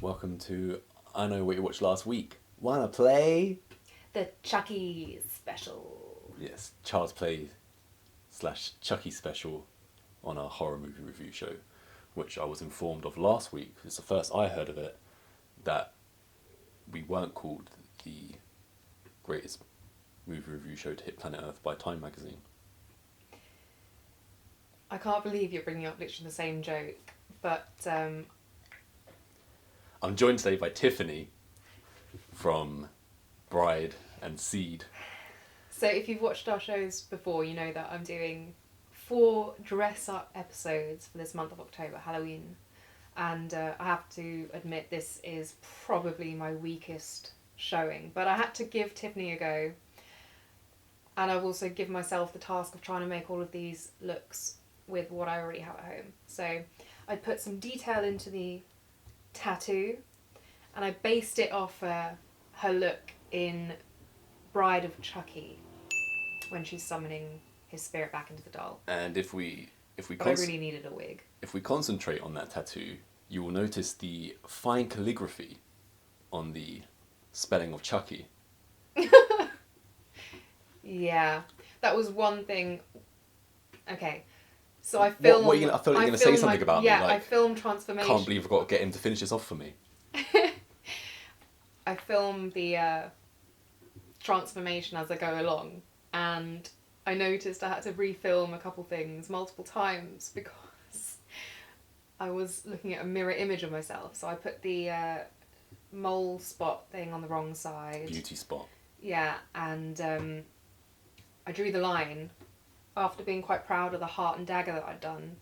Welcome to I Know What You Watched Last Week. Wanna play? The Chucky special. Yes, Child's Play / Chucky special on our horror movie review show, which I was informed of last week. It's the first I heard of it, that we weren't called the greatest movie review show to hit planet Earth by Time magazine. I can't believe you're bringing up literally the same joke, but I'm joined today by Tiffany from Bride and Seed. So if you've watched our shows before, you know that I'm doing 4 dress-up episodes for this month of October, Halloween. And I have to admit this is probably my weakest showing. But I had to give Tiffany a go. And I've also given myself the task of trying to make all of these looks with what I already have at home. So I put some detail into the tattoo. And I based it off her look in Bride of Chucky, when she's summoning his spirit back into the doll. And if we But I really needed a wig. If we concentrate on that tattoo, you will notice the fine calligraphy on the spelling of Chucky. Yeah, that was one thing. Okay, so I filmed. What are you gonna, I feel like you're going to say something about yeah, me. Like, I filmed transformation. Can't believe I've got to get him to finish this off for me. I filmed the transformation as I go along, and I noticed I had to refilm a couple things multiple times because I was looking at a mirror image of myself. So I put the mole spot thing on the wrong side. Beauty spot. Yeah, and I drew the line after being quite proud of the heart and dagger that I'd done,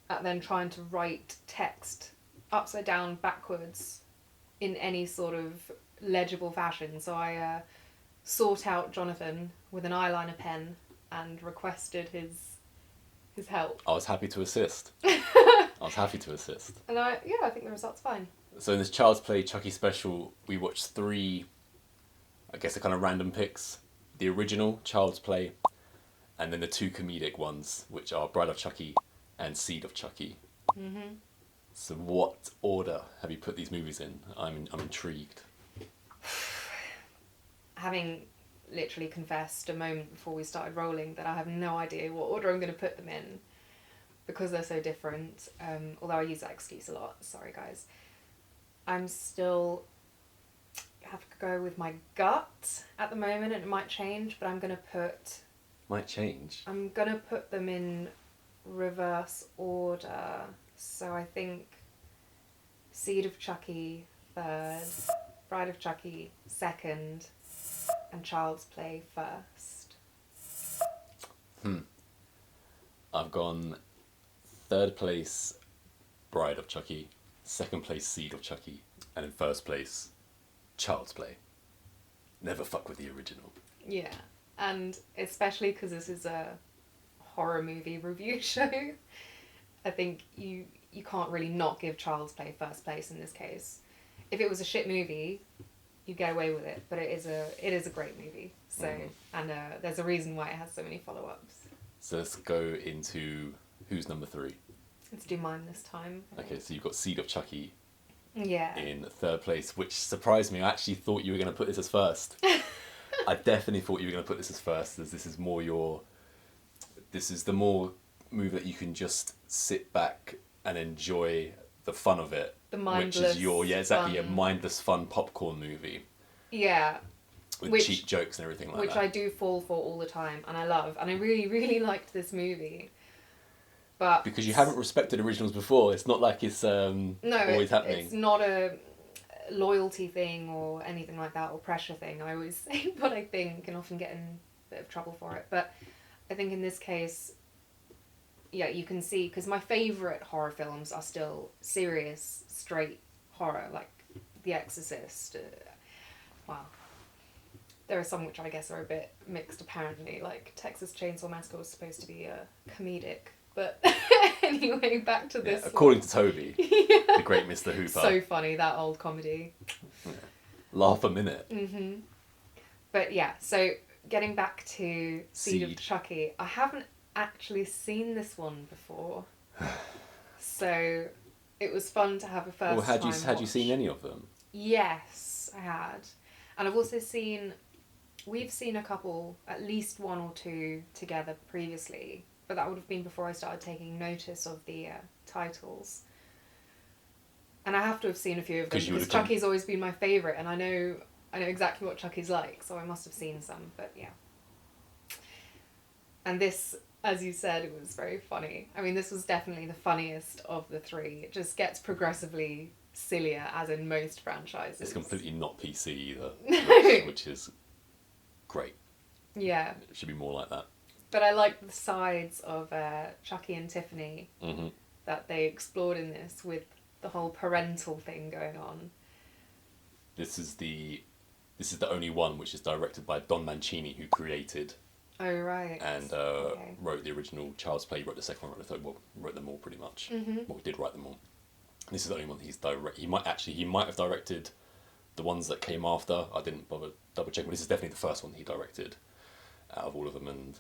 and then trying to write text upside down, backwards, in any sort of legible fashion. So I sought out Jonathan with an eyeliner pen and requested his help. I was happy to assist. And I think the result's fine. So in this Child's Play Chucky special, we watched 3, I guess, a kind of random picks. The original Child's Play, and then the 2 comedic ones, which are Bride of Chucky and Seed of Chucky. Mm-hmm. So what order have you put these movies in? I'm intrigued. Having literally confessed a moment before we started rolling that I have no idea what order I'm going to put them in because they're so different, although I use that excuse a lot. Sorry, guys. I'm still have to go with my gut at the moment, and it might change, but I'm going to put... Might change? I'm going to put them in reverse order. So I think Seed of Chucky 3rd, Bride of Chucky 2nd, and Child's Play 1st. I've gone 3rd place Bride of Chucky, 2nd place Seed of Chucky, and in 1st place Child's Play. Never fuck with the original. Yeah, and especially because this is a horror movie review show, I think you can't really not give Child's Play 1st place in this case. If it was a shit movie, you get away with it, but it is a great movie. So and there's a reason why it has so many follow-ups. So let's go into who's number 3. Let's do mine this time. Okay, so you've got Seed of Chucky Yeah. in 3rd place, which surprised me. I actually thought you were going to put this as 1st. I definitely thought you were going to put this as 1st, as this is more this is the more movie that you can just sit back and enjoy the fun of it. The mindless which is fun. a mindless fun popcorn movie. Yeah. With cheap jokes and everything like which that. I do fall for all the time, and I love. And I really, really liked this movie. But because you haven't respected originals before, it's not like it's always happening. It's not a loyalty thing or anything like that, or pressure thing. I always say what I think and often get in a bit of trouble for it. But I think in this case, yeah, you can see, because my favourite horror films are still serious, straight horror, like The Exorcist. Well, there are some which I guess are a bit mixed, apparently, like Texas Chainsaw Massacre was supposed to be comedic. But anyway, back to this. According to Toby, the great Mr. Hooper. So funny, that old comedy. Yeah. Laugh a minute. Mm-hmm. But yeah, so getting back to Seed of Chucky, I haven't actually seen this one before. So it was fun to have a first Well, had time you watch. seen any of them? Yes, I had. And I've also seen, we've seen a couple, at least one or two together previously, but that would have been before I started taking notice of the titles. And I have to have seen a few of them because Chucky's always been my favourite, and I know exactly what Chucky's like, so I must have seen some, but yeah. And this, as you said, it was very funny. I mean, this was definitely the funniest of the three. It just gets progressively sillier, as in most franchises. It's completely not PC either, which is great. Yeah. It should be more like that. But I like the sides of Chucky and Tiffany that they explored in this, with the whole parental thing going on. This is the only one which is directed by Don Mancini, who created. Oh right. And wrote the original Child's Play. Wrote the second one. Wrote the third. Well, wrote them all pretty much. Well, he did write them all. This is the only one he's direct. He might have directed the ones that came after. I didn't bother double checking, but this is definitely the first one he directed out of all of them. And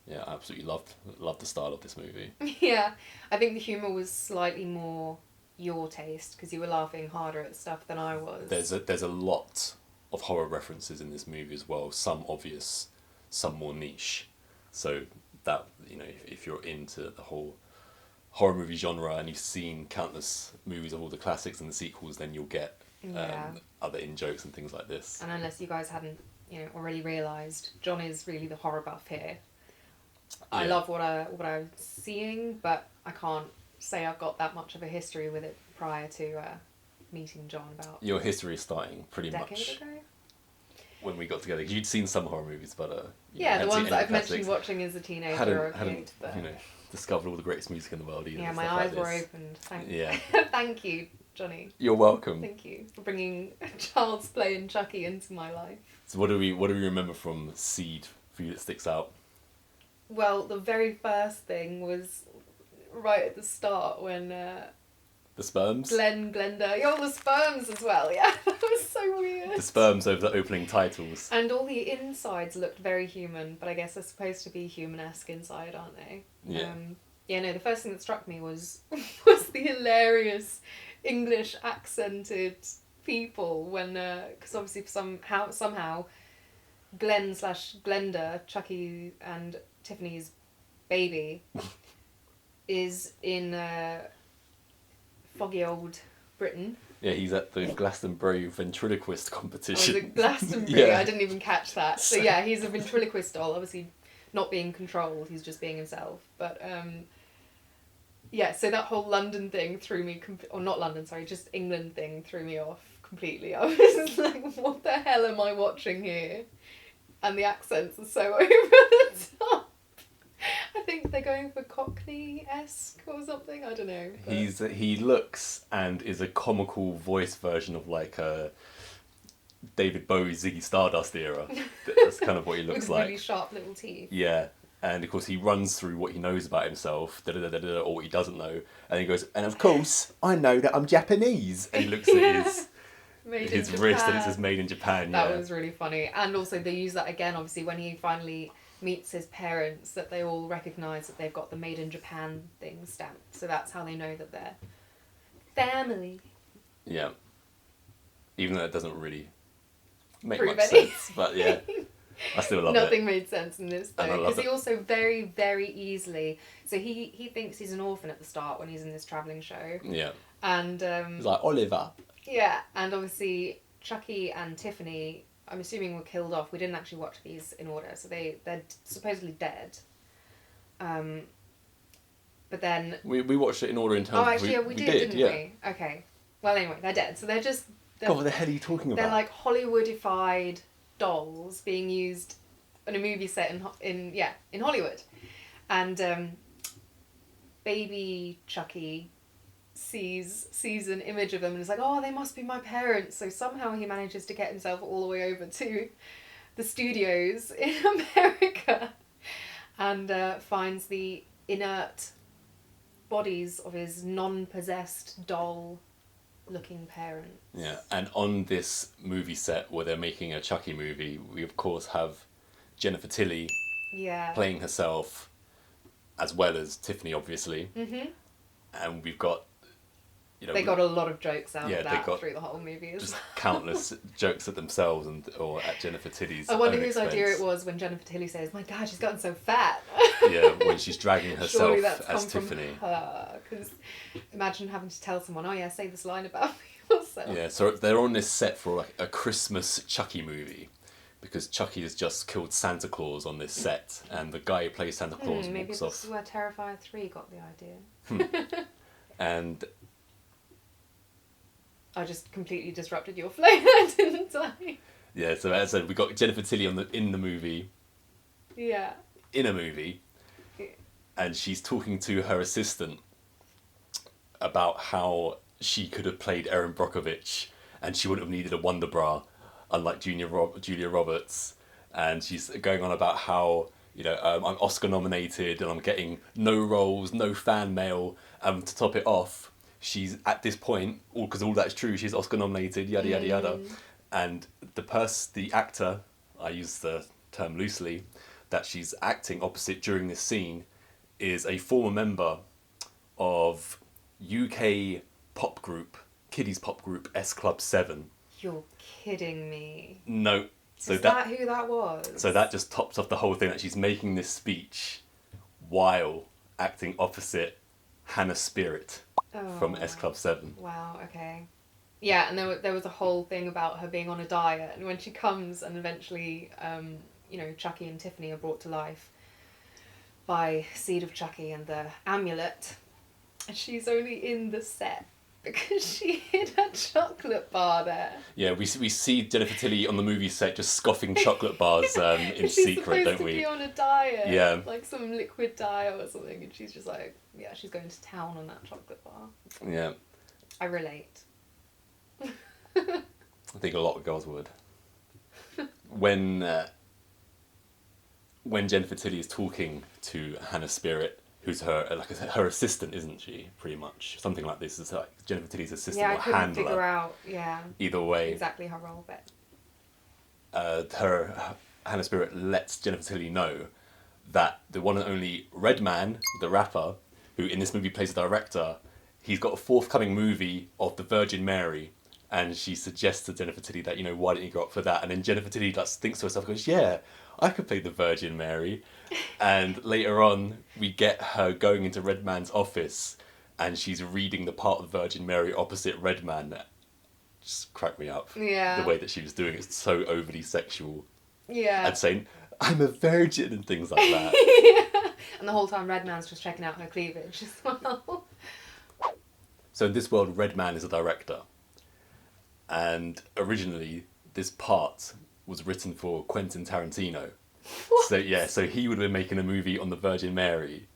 yeah, I absolutely loved the style of this movie. Yeah, I think the humour was slightly more your taste because you were laughing harder at stuff than I was. There's a lot of horror references in this movie as well. Some obvious, some more niche. So that, you know, if you're into the whole horror movie genre and you've seen countless movies of all the classics and the sequels, then you'll get other in-jokes and things like this. And unless you guys hadn't, already realised, John is really the horror buff here. I love what I'm seeing, but I can't say I've got that much of a history with it prior to meeting John about your history is starting pretty a decade much ago. When we got together. You'd seen some horror movies, but the ones that I've mentioned watching as a teenager. Hadn't discovered all the greatest music in the world either. Yeah, my eyes were opened. Thank you, Johnny. You're welcome. Thank you for bringing Child's Play and Chucky into my life. So what do we remember from Seed for you that sticks out? Well, the very first thing was right at the start when the sperms? Glenda. Yeah, all the sperms as well, yeah. That was so weird. The sperms over the opening titles. And all the insides looked very human, but I guess they're supposed to be human-esque inside, aren't they? Yeah. The first thing that struck me was the hilarious English accented people when, because obviously somehow Glenn/Glenda, Chucky and Tiffany's baby, is in foggy old Britain. Yeah, he's at the Glastonbury ventriloquist competition. Oh, the Glastonbury? Yeah. I didn't even catch that. So yeah, he's a ventriloquist doll, obviously not being controlled, he's just being himself. But so that whole London thing threw me, or not London, sorry, just England thing threw me off completely. I was like, what the hell am I watching here? And the accents are so over the top. I think they're going for Cockney-esque or something, I don't know. But... He looks and is a comical voice version of like a David Bowie, Ziggy Stardust era. That's kind of what he looks with like. Really sharp little teeth. Yeah, and of course he runs through what he knows about himself, or what he doesn't know, and he goes, and of course I know that I'm Japanese. And he looks at his wrist and it says "Made in Japan." That was really funny, and also they use that again. Obviously, when he finally meets his parents, that they all recognise that they've got the "Made in Japan" thing stamped, so that's how they know that they're family. Yeah, even though it doesn't really make Prove much sense, but yeah, I still love it. Nothing made sense in this though, because he also very, very easily. So he thinks he's an orphan at the start when he's in this travelling show. Yeah, and he's like Oliver. Yeah, and obviously Chucky and Tiffany, I'm assuming, were killed off. We didn't actually watch these in order, so they're supposedly dead. But then... We watched it in order in terms of... Oh, actually, we did, didn't yeah. we? Okay. Well, anyway, they're dead. So they're just... God, what the hell are you talking about? They're like Hollywoodified dolls being used in a movie set in Hollywood. And baby Chucky sees an image of them and is like, oh, they must be my parents. So somehow he manages to get himself all the way over to the studios in America and finds the inert bodies of his non-possessed doll-looking parents. Yeah, and on this movie set where they're making a Chucky movie, we of course have Jennifer Tilly playing herself, as well as Tiffany, obviously. Mm-hmm. And we've got They got a lot of jokes out of they that got through the whole movie. just countless jokes at themselves or at Jennifer Tilly's I wonder own whose expense. idea it was when Jennifer Tilly says, "My God, she's gotten so fat." Yeah, when she's dragging herself Surely that's as come Tiffany. from her. Because imagine having to tell someone, "Oh yeah, say this line about me yourself." Yeah, so they're on this set for like a Christmas Chucky movie, because Chucky has just killed Santa Claus on this set, and the guy who plays Santa Claus Maybe walks this off. is where Terrifier 3 got the idea. And I just completely disrupted your flow there, didn't I? yeah, so as I said, we got Jennifer Tilly in the movie, Yeah. in a movie, and she's talking to her assistant about how she could have played Erin Brockovich and she wouldn't have needed a Wonder Bra, unlike Julia Roberts. And she's going on about how, I'm Oscar nominated and I'm getting no roles, no fan mail. To top it off, she's at this point, because all that's true, she's Oscar nominated, yada, yada, yada. And the actor, I use the term loosely, that she's acting opposite during this scene is a former member of UK pop group, kiddies pop group S Club 7. You're kidding me. No. So Is that who that was? So that just tops off the whole thing, that she's making this speech while acting opposite Hannah Spirit from S Club 7. Wow, okay. Yeah, and there was a whole thing about her being on a diet, and when she comes and eventually, Chucky and Tiffany are brought to life by Seed of Chucky and the amulet, and she's only in the set because she hid a chocolate bar there. Yeah, we see Jennifer Tilly on the movie set just scoffing chocolate bars in she's secret, don't supposed to we? be on a diet, Yeah. like some liquid diet or something, and she's just like, yeah, she's going to town on that chocolate bar. Yeah. I relate. I think a lot of girls would. When Jennifer Tilly is talking to Hannah Spirit, who's her assistant, isn't she? Pretty much something like this. Is like Jennifer Tilly's assistant Yeah, I or couldn't handler. figure out. Yeah. Either way, Exactly her role, but. Hannah Spirit lets Jennifer Tilly know that the one and only Redman, the rapper, who in this movie plays the director, he's got a forthcoming movie of the Virgin Mary, and she suggests to Jennifer Tilly that, why don't you go up for that? And then Jennifer Tilly thinks to herself, goes, yeah, I could play the Virgin Mary. And later on, we get her going into Redman's office, and she's reading the part of the Virgin Mary opposite Redman. Just cracked me up. Yeah. The way that she was doing it, so overly sexual. Yeah. And saying, I'm a virgin and things like that. Yeah. And the whole time Redman's just checking out her cleavage as well. So in this world, Redman is a director. And originally, this part was written for Quentin Tarantino. What? So he would have been making a movie on the Virgin Mary.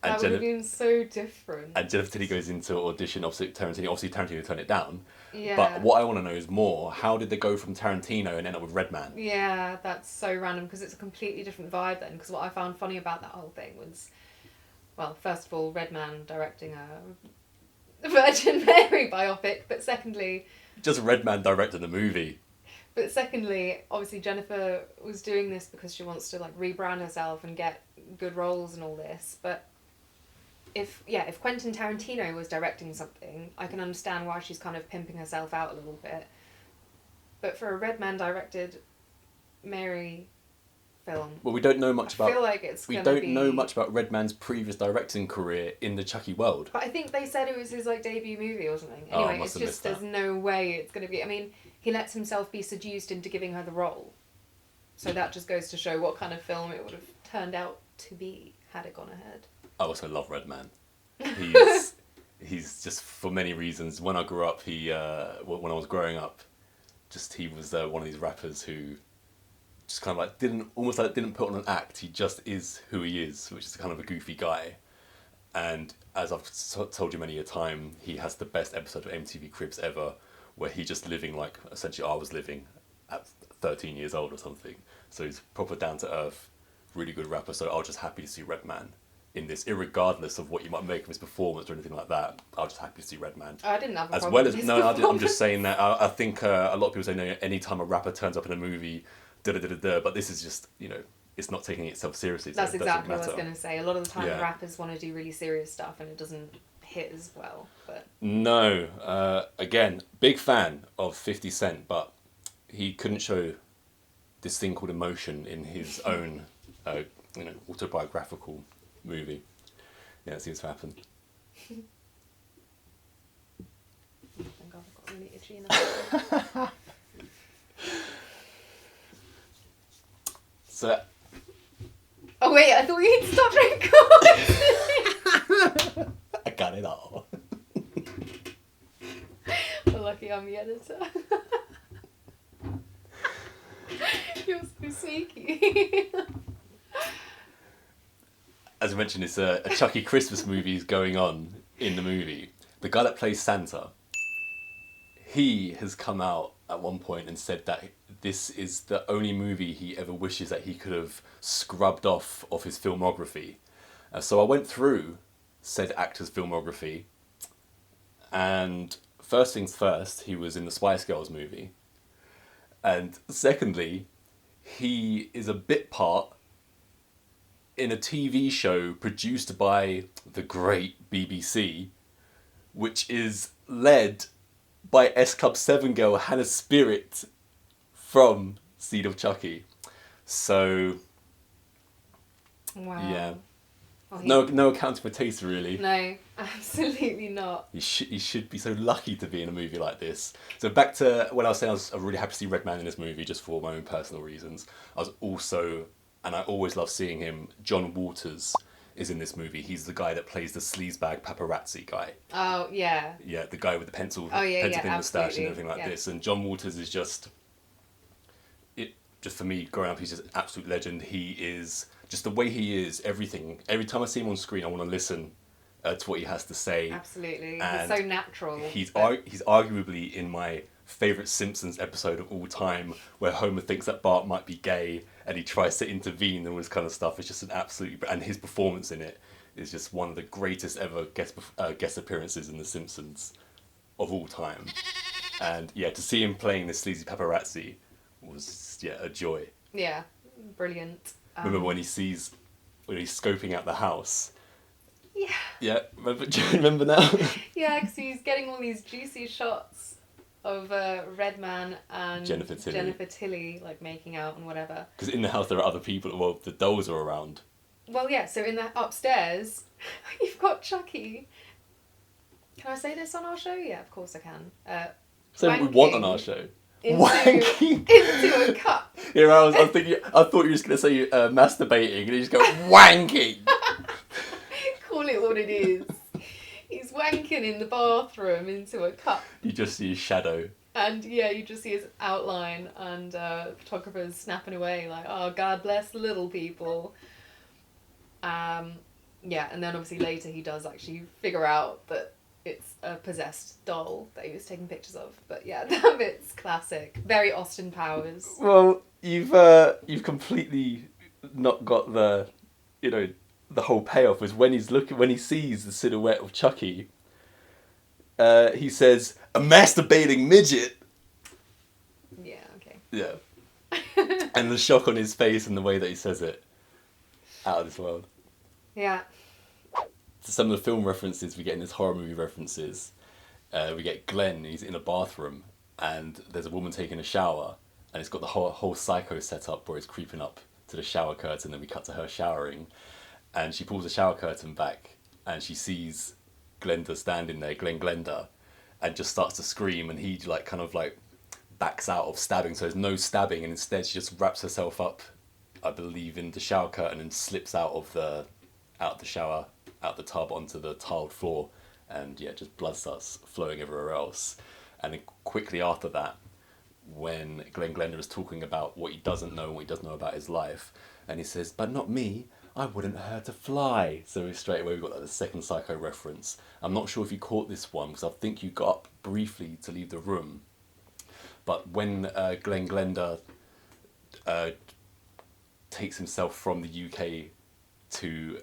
And That would have been so different. And Jennifer Tilly goes into audition opposite Tarantino. Obviously, Tarantino turned it down. Yeah. But what I want to know is more, how did they go from Tarantino and end up with Redman? Yeah, that's so random because it's a completely different vibe then. Because what I found funny about that whole thing was, well, first of all, Redman directing a Virgin Mary biopic, but secondly... Just Redman directed the movie. But secondly, obviously Jennifer was doing this because she wants to like rebrand herself and get good roles and all this. But if Quentin Tarantino was directing something, I can understand why she's kind of pimping herself out a little bit. But for a Redman directed Mary film, Well, we don't know much about. I feel like it's We gonna don't be... know much about Redman's previous directing career in the Chucky world. But I think they said it was his like debut movie or something. Oh, I Anyway, must it's have just missed there's no way it's gonna be. I mean, he lets himself be seduced into giving her the role. So that just goes to show what kind of film it would have turned out to be had it gone ahead. I also love Redman. He's just, for many reasons. When I grew up, when I was growing up, he was one of these rappers who just kind of like didn't put on an act. He just is who he is, which is kind of a goofy guy. And as I've told you many a time, he has the best episode of MTV Cribs ever, where he just living like essentially I was living at 13 years old or something. So he's proper down to earth, really good rapper. So I was just happy to see Redman in this, irregardless of what you might make of his performance or anything like that. I was just happy to see Redman. I didn't have a As problem well with as his I'm just saying that I think a lot of people say no, any time a rapper turns up in a movie, but this is just it's not taking itself seriously. So That's it doesn't exactly what I was matter. going to say. A lot of the time, Yeah. rappers want to do really serious stuff, and it doesn't hit as well. But No, again, big fan of 50 Cent, but he couldn't show this thing called emotion in his own, autobiographical movie. Yeah, it seems to happen. oh my god, I've got really itchy now. So, Oh wait, I thought you'd stopped recording. I got it all. Well, lucky I'm the editor. You're so sneaky. As I mentioned, it's a Chucky Christmas movie is going on in the movie. The guy that plays Santa, he has come out at one point and said that this is the only movie he ever wishes that he could have scrubbed off of his filmography. So I went through said actor's filmography, and first things first, he was in the Spice Girls movie. And secondly, he is a bit part in a TV show produced by the great BBC, which is led by S Club 7 girl Hannah Spirit from Seed of Chucky. So, Wow. yeah. Well, No accounting for taste, really. No, absolutely not. You should be so lucky to be in a movie like this. So back to when I was saying I was really happy to see Redman in this movie just for my own personal reasons. I was also, and I always love seeing him, John Waters is in this movie. He's the guy that plays the sleazebag paparazzi guy. Oh, yeah. Yeah, the guy with the pencil Oh, yeah, thin moustache absolutely. and everything like Yeah. this. And John Waters is just for me, growing up, he's just an absolute legend. He is, just the way he is, everything. Every time I see him on screen, I want to listen to what he has to say. Absolutely. And He's so natural. He's arguably in my favourite Simpsons episode of all time, where Homer thinks that Bart might be gay and he tries to intervene and all this kind of stuff. It's just an absolute... And his performance in it is just one of the greatest ever guest appearances in The Simpsons of all time. And yeah, to see him playing this sleazy paparazzi was a joy. Yeah, brilliant. Remember when he's scoping out the house? Yeah. Yeah, do you remember now? Yeah, because he's getting all these juicy shots of Redman and Jennifer Tilly. like making out and whatever. Because in the house there are other people. Well, the dolls are around. Well, yeah. So in the upstairs, you've got Chucky. Can I say this on our show? Yeah, of course I can. So we want on our show. Wanking into a cup. Yeah, I was thinking. I thought you were just gonna say masturbating, and you just go wanking. Call it what it is. He's wanking in the bathroom into a cup. You just see his shadow. And yeah, you just see his outline, and photographers snapping away like, "Oh, God bless the little people." Yeah, and then obviously later he does actually figure out that it's a possessed doll that he was taking pictures of. But yeah, that bit's classic. Very Austin Powers. Well, you've completely not got the whole payoff. Is when he sees the silhouette of Chucky. He says, "A masturbating midget." Yeah. Okay. Yeah. And the shock on his face and the way that he says it, out of this world. Yeah. Some of the film references we get in this horror movie references, we get Glenn, he's in a bathroom, and there's a woman taking a shower, and it's got the whole Psycho set up where it's creeping up to the shower curtain, then we cut to her showering, and she pulls the shower curtain back, and she sees Glenda standing there, Glenn Glenda, and just starts to scream, and he kind of backs out of stabbing, so there's no stabbing, and instead she just wraps herself up, I believe, in the shower curtain and slips out of the shower, out the tub onto the tiled floor, and just blood starts flowing everywhere else. And then quickly after that, when Glenn Glenda is talking about what he doesn't know and what he doesn't know about his life, and he says, "But not me, I wouldn't hurt a fly." So straight away we've got the second Psycho reference. I'm not sure if you caught this one, because I think you got up briefly to leave the room. But when Glenn Glenda takes himself from the UK to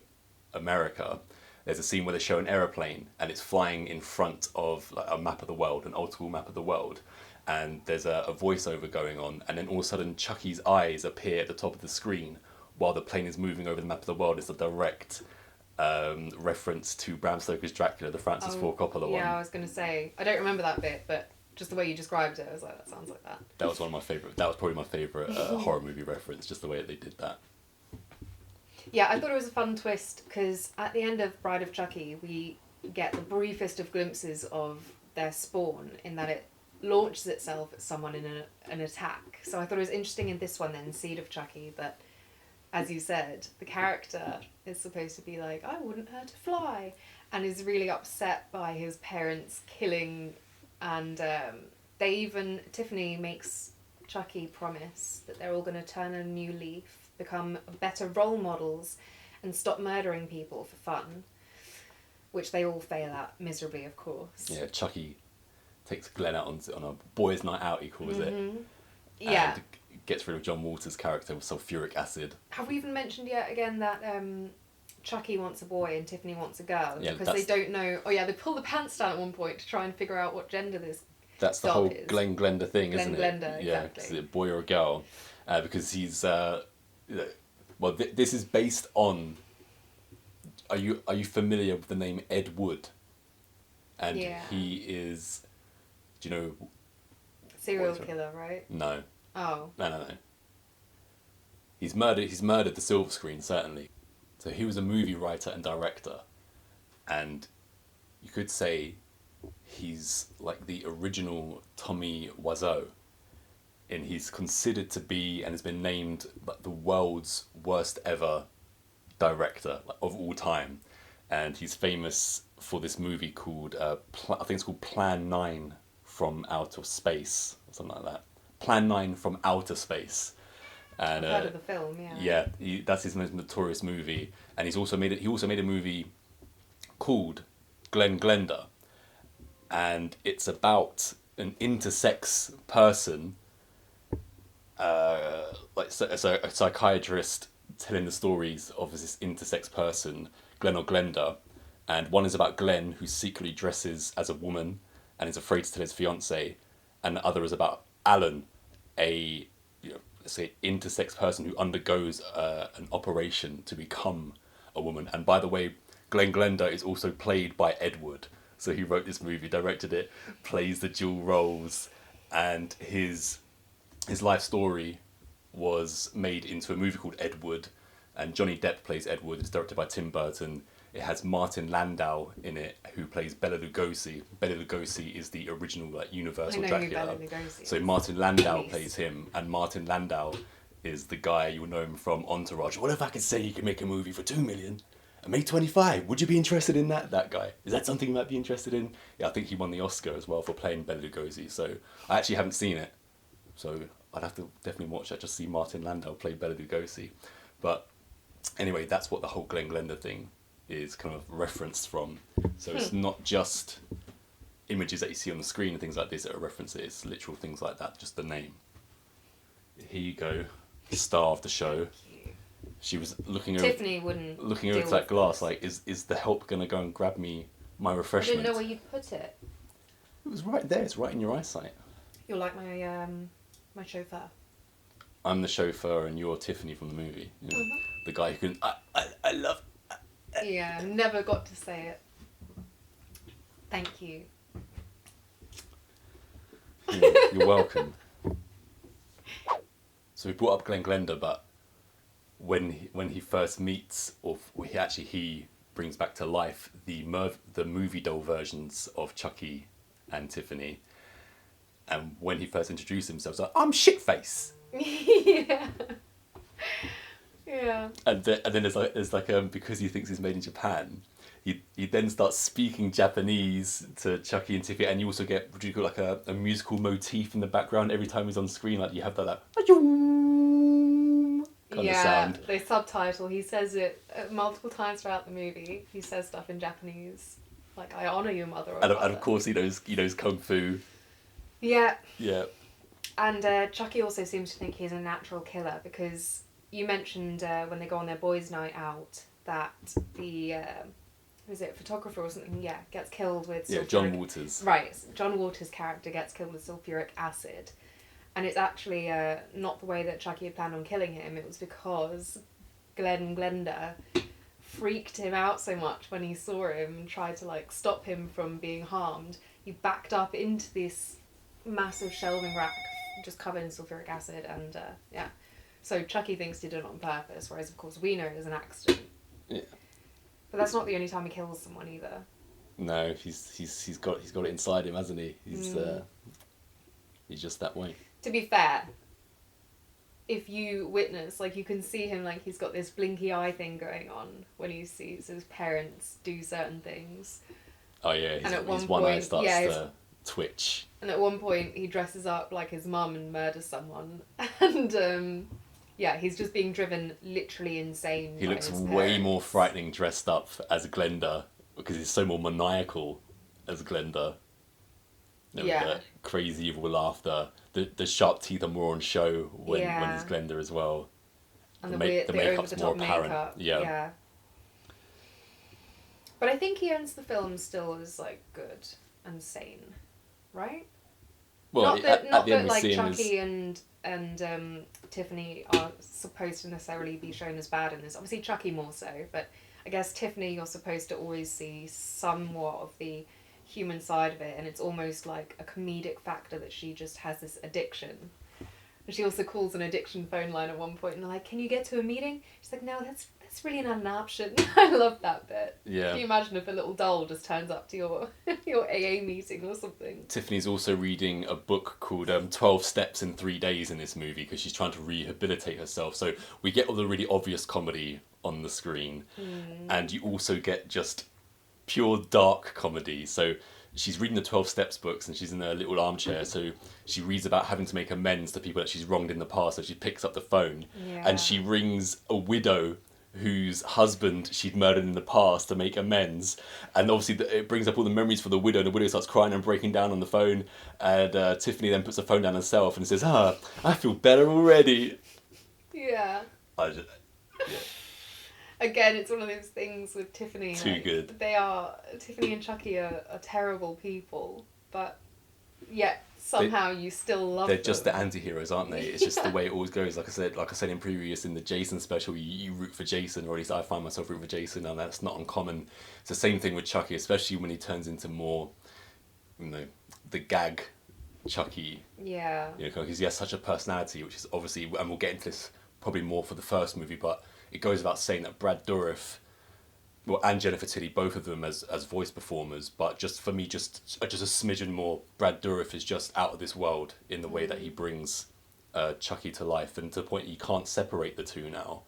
America, there's a scene where they show an aeroplane and it's flying in front of a map of the world, an old school map of the world, and there's a voiceover going on, and then all of a sudden Chucky's eyes appear at the top of the screen while the plane is moving over the map of the world is a direct reference to Bram Stoker's Dracula, the Francis Ford Coppola one. Yeah, I was going to say, I don't remember that bit, but just the way you described it, I was like, that sounds like that. That was one of my favourite. That was probably my favourite horror movie reference, just the way they did that. Yeah, I thought it was a fun twist because at the end of Bride of Chucky, we get the briefest of glimpses of their spawn in that it launches itself at someone in an attack. So I thought it was interesting in this one then, Seed of Chucky, that, as you said, the character is supposed to be like, I wouldn't hurt a fly, and is really upset by his parents killing, and Tiffany makes Chucky promise that they're all going to turn a new leaf, become better role models, and stop murdering people for fun, which they all fail at miserably, of course. Yeah, Chucky takes Glenn out on a boys' night out, he calls it. Yeah. And gets rid of John Walter's character with sulfuric acid. Have we even mentioned yet again that Chucky wants a boy and Tiffany wants a girl? Yeah, because they don't know... Oh yeah, they pull the pants down at one point to try and figure out what gender this That's the whole Glenn Glenda thing, isn't it? Glenda, yeah, exactly. Is it a boy or a girl? Because he's... well, this is based on... Are you familiar with the name Ed Wood? And he is... Do you know... Serial killer, right? No. Oh. No. He's murdered the silver screen, certainly. So he was a movie writer and director. And you could say he's like the original Tommy Wiseau. And he's considered to be, and has been named, like the world's worst ever director of all time. And he's famous for this movie called, I think it's called Plan 9 from Outer Space, or something like that. Plan 9 from Outer Space. And, I've heard of the film, yeah. Yeah, that's his most notorious movie. And he also made a movie called Glenn Glenda. And it's about an intersex person, like a psychiatrist telling the stories of this intersex person, Glenn or Glenda. And one is about Glenn, who secretly dresses as a woman and is afraid to tell his fiancée. And the other is about Alan, a let's say intersex person who undergoes an operation to become a woman. And by the way, Glenn Glenda is also played by Ed Wood. So he wrote this movie, directed it, plays the dual roles, and his life story was made into a movie called Ed Wood, and Johnny Depp plays Ed Wood. It's directed by Tim Burton. It has Martin Landau in it, who plays Bela Lugosi. Bela Lugosi is the original Universal Dracula. So Martin Landau plays him, and Martin Landau is the guy you'll know him from Entourage. What if I could say you could make a movie for $2 million and make 25? Would you be interested in that? That guy. Is that something you might be interested in? Yeah, I think he won the Oscar as well for playing Bela Lugosi. So I actually haven't seen it, so I'd have to definitely watch that, just see Martin Landau play Bela Lugosi. But anyway, that's what the whole Glenn Glenda thing is kind of referenced from. So it's not just images that you see on the screen and things like this that are referenced, it's literal things like that, just the name. Here you go, star of the show. She was looking over that glass like, is the help going to go and grab me my refreshment? I didn't know where you'd put it. It was right there, it's right in your eyesight. You're like my my chauffeur. I'm the chauffeur and you're Tiffany from the movie. You know, the guy who can, I love... Yeah, never got to say it. Thank you. You're welcome. So we brought up Glenn Glenda, but when he first meets, or he brings back to life the movie doll versions of Chucky and Tiffany, and when he first introduced himself, he's like, I'm Shitface. Yeah. Yeah. And then there's like because he thinks he's made in Japan, he then starts speaking Japanese to Chucky and Tiffany, and you also get, what do you call, like a musical motif in the background every time he's on screen, like you have that kind of sound. They subtitle. He says it multiple times throughout the movie. He says stuff in Japanese, like "I honor you, mother." And of course he knows kung fu. Yeah. Yeah. And Chucky also seems to think he's a natural killer because you mentioned when they go on their boys' night out that the photographer or something? Yeah, gets killed with sulfuric... Yeah, John Waters. Right, John Waters' character gets killed with sulfuric acid. And it's actually not the way that Chucky had planned on killing him. It was because Glenda freaked him out so much when he saw him and tried to like stop him from being harmed. He backed up into this massive shelving rack just covered in sulfuric acid, and yeah. So Chucky thinks he did it on purpose, whereas of course we know it was an accident. Yeah. But that's not the only time he kills someone either. No, he's got it inside him, hasn't he? He's just that way. To be fair, if you witness, like, you can see him, like, he's got this blinky eye thing going on when he sees his parents do certain things. Oh yeah, his one eye starts to twitch. And at one point he dresses up like his mum and murders someone. And yeah, he's just being driven literally insane. He looks way more frightening dressed up as Glenda, because he's so more maniacal as Glenda. You know, yeah. With the crazy evil laughter. The sharp teeth are more on show when he's Glenda as well. And the makeup's more apparent. Makeup. Yeah. But I think he ends the film still as, like, good and sane, right? Well, not that like Chucky and Tiffany are supposed to necessarily be shown as bad in this. Obviously Chucky more so, but I guess Tiffany, you're supposed to always see somewhat of the human side of it, and it's almost like a comedic factor that she just has this addiction. And she also calls an addiction phone line at one point, and they're like, "Can you get to a meeting?" She's like, "No, that's really not an option." I love that bit. Yeah. Can you imagine if a little doll just turns up to your AA meeting or something? Tiffany's also reading a book called 12 Steps in 3 Days in this movie, because she's trying to rehabilitate herself. So we get all the really obvious comedy on the screen, and you also get just pure dark comedy. So she's reading the 12 Steps books, and she's in a little armchair, so she reads about having to make amends to people that she's wronged in the past. So she picks up the phone and she rings a widow whose husband she'd murdered in the past to make amends, and obviously it brings up all the memories for the widow, and the widow starts crying and breaking down on the phone, and Tiffany then puts the phone down herself and says, I feel better already. Yeah. Yeah. Again, it's one of those things with Tiffany. Too good. Tiffany and Chucky are terrible people, but yet somehow you still love them. They're just the anti-heroes, aren't they? It's just the way it always goes. Like I said in the Jason special, you root for Jason, or at least I find myself rooting for Jason, and that's not uncommon. It's the same thing with Chucky, especially when he turns into more, the gag Chucky. Yeah. Because he has such a personality, which is obviously, and we'll get into this probably more for the first movie, but it goes without saying that Brad Dourif, and Jennifer Tilly, both of them as voice performers, but just for me, just a smidgen more, Brad Dourif is just out of this world in the way that he brings Chucky to life, and to the point you can't separate the two now.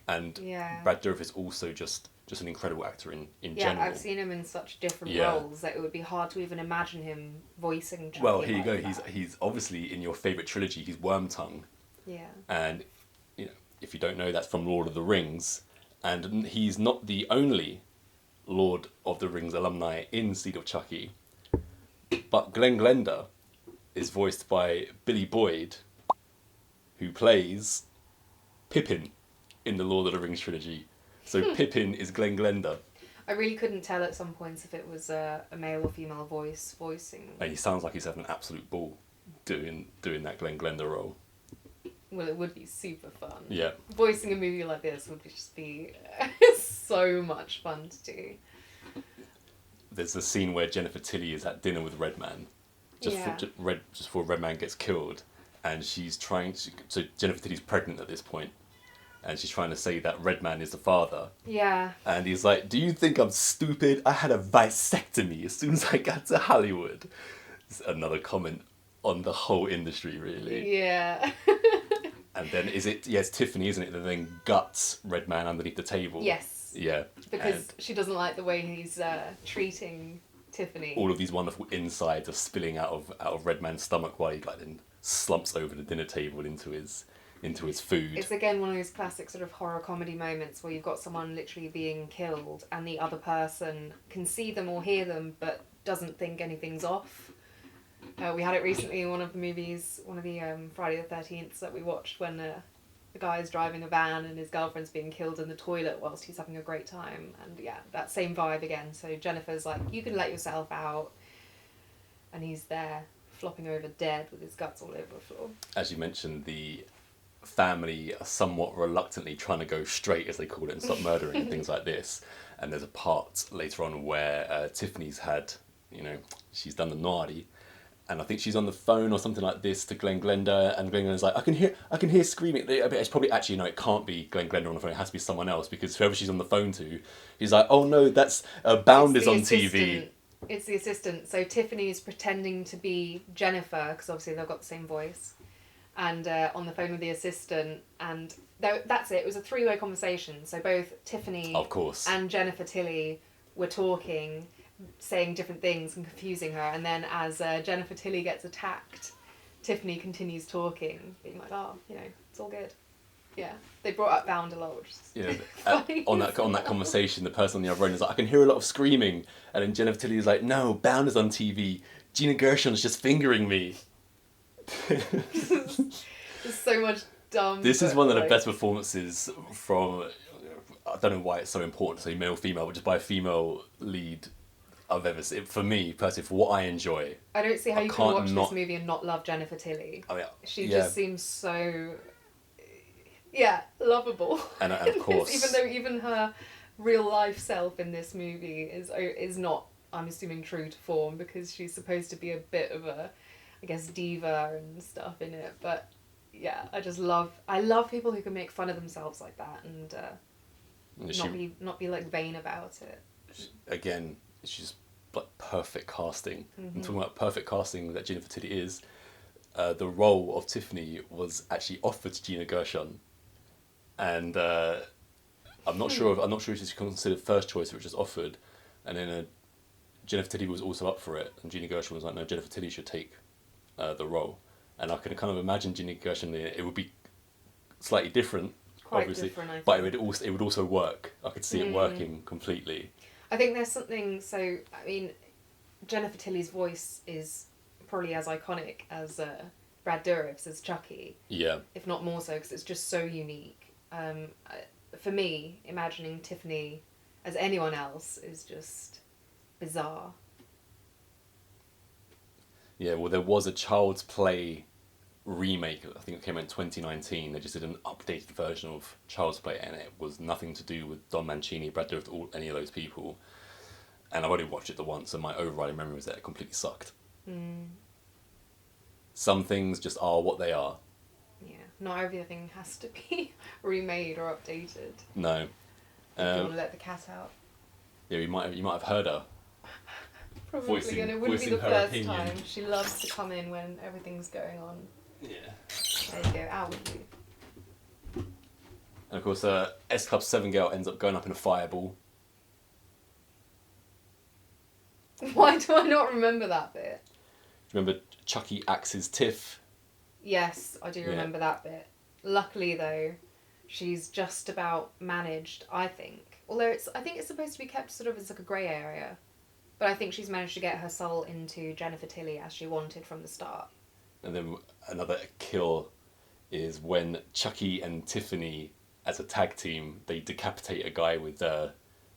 And Brad Dourif is also just an incredible actor in general. Yeah, I've seen him in such different roles that it would be hard to even imagine him voicing Chucky. Well, here you go. He's obviously in your favourite trilogy. He's Wormtongue. Yeah. And if you don't know, that's from Lord of the Rings. And he's not the only Lord of the Rings alumni in Seed of Chucky. But Glenn Glenda is voiced by Billy Boyd, who plays Pippin in the Lord of the Rings trilogy. So Pippin is Glenn Glenda. I really couldn't tell at some points if it was a male or female voicing. And he sounds like he's having an absolute ball doing that Glenn Glenda role. Well, it would be super fun. Yeah. Voicing a movie like this would just be so much fun to do. There's a scene where Jennifer Tilly is at dinner with Redman, just before Redman gets killed, and she's trying to. So Jennifer Tilly's pregnant at this point, and she's trying to say that Redman is the father. Yeah. And he's like, "Do you think I'm stupid? I had a vasectomy as soon as I got to Hollywood." It's another comment on the whole industry, really. Yeah. And then it's Tiffany, isn't it, that then guts Redman underneath the table? Yes. Yeah. Because she doesn't like the way he's treating Tiffany. All of these wonderful insides are spilling out of Redman's stomach while he then slumps over the dinner table into his food. It's again one of those classic sort of horror comedy moments where you've got someone literally being killed and the other person can see them or hear them but doesn't think anything's off. We had it recently in one of the movies, one of the Friday the 13th that we watched, when the guy's driving a van and his girlfriend's being killed in the toilet whilst he's having a great time. And yeah, that same vibe again. So Jennifer's like, you can let yourself out. And he's there flopping over dead with his guts all over the floor. As you mentioned, the family are somewhat reluctantly trying to go straight, as they call it, and stop murdering and things like this. And there's a part later on where Tiffany's had, she's done the naughty, and I think she's on the phone or something like this to Glenn Glenda, and Glenn Glenda's like, I can hear screaming. It's probably actually, no, it can't be Glenn Glenda on the phone. It has to be someone else, because whoever she's on the phone to, he's like, oh no, that's Bound is on TV. It's the assistant. So Tiffany is pretending to be Jennifer, because obviously they've got the same voice, and on the phone with the assistant, and that's it. It was a three-way conversation. So both Tiffany, of course, and Jennifer Tilly were talking, saying different things and confusing her, and then as Jennifer Tilly gets attacked, Tiffany continues talking, being like, oh, it's all good. Yeah, they brought up Bound a lot, which is on that conversation, the person on the other end is like, I can hear a lot of screaming, and then Jennifer Tilly is like, no, Bound is on TV, Gina Gershon's just fingering me. There's so much dumb. This is one of the best performances from, I don't know why it's so important to say male, female, but just by a female lead I've ever seen. For me, personally, for what I enjoy. I don't see how you can watch this movie and not love Jennifer Tilly. I mean, she just seems so, lovable. And of course, even her real life self in this movie is not, I'm assuming, true to form, because she's supposed to be a bit of a, I guess, diva and stuff in it. But yeah, I love people who can make fun of themselves like that and not be like vain about it. Again, she's like perfect casting. I'm talking about perfect casting that Jennifer Tilly is. The role of Tiffany was actually offered to Gina Gershon, and I'm not sure if she's considered first choice, which was offered, and then Jennifer Tilly was also up for it, and Gina Gershon was like, no, Jennifer Tilly should take the role. And I can kind of imagine Gina Gershon. It would be slightly different, quite obviously, different, I think. but it would also work. I could see it working completely. I think there's something, Jennifer Tilly's voice is probably as iconic as Brad Dourif's as Chucky. Yeah. If not more so, because it's just so unique. For me, imagining Tiffany as anyone else is just bizarre. Yeah, well, there was a Child's Play remake, I think it came out in 2019. They just did an updated version of Child's Play, and it was nothing to do with Don Mancini, Brad Dourif, any of those people. And I've only watched it the once, and my overriding memory was that it completely sucked. Some things just are what they are. Yeah, not everything has to be remade or updated. No. You want to let the cat out. Yeah, you might have heard her. Probably, and it wouldn't be the first time. She loves to come in when everything's going on. Yeah. There you go, out with you. And of course, S Club 7 girl ends up going up in a fireball. Why do I not remember that bit? Remember Chucky axes Tiff? Yes, I do remember that bit. Luckily, though, she's just about managed, I think. Although I think it's supposed to be kept sort of as like a grey area. But I think she's managed to get her soul into Jennifer Tilly as she wanted from the start. And then another kill is when Chucky and Tiffany, as a tag team, they decapitate a guy with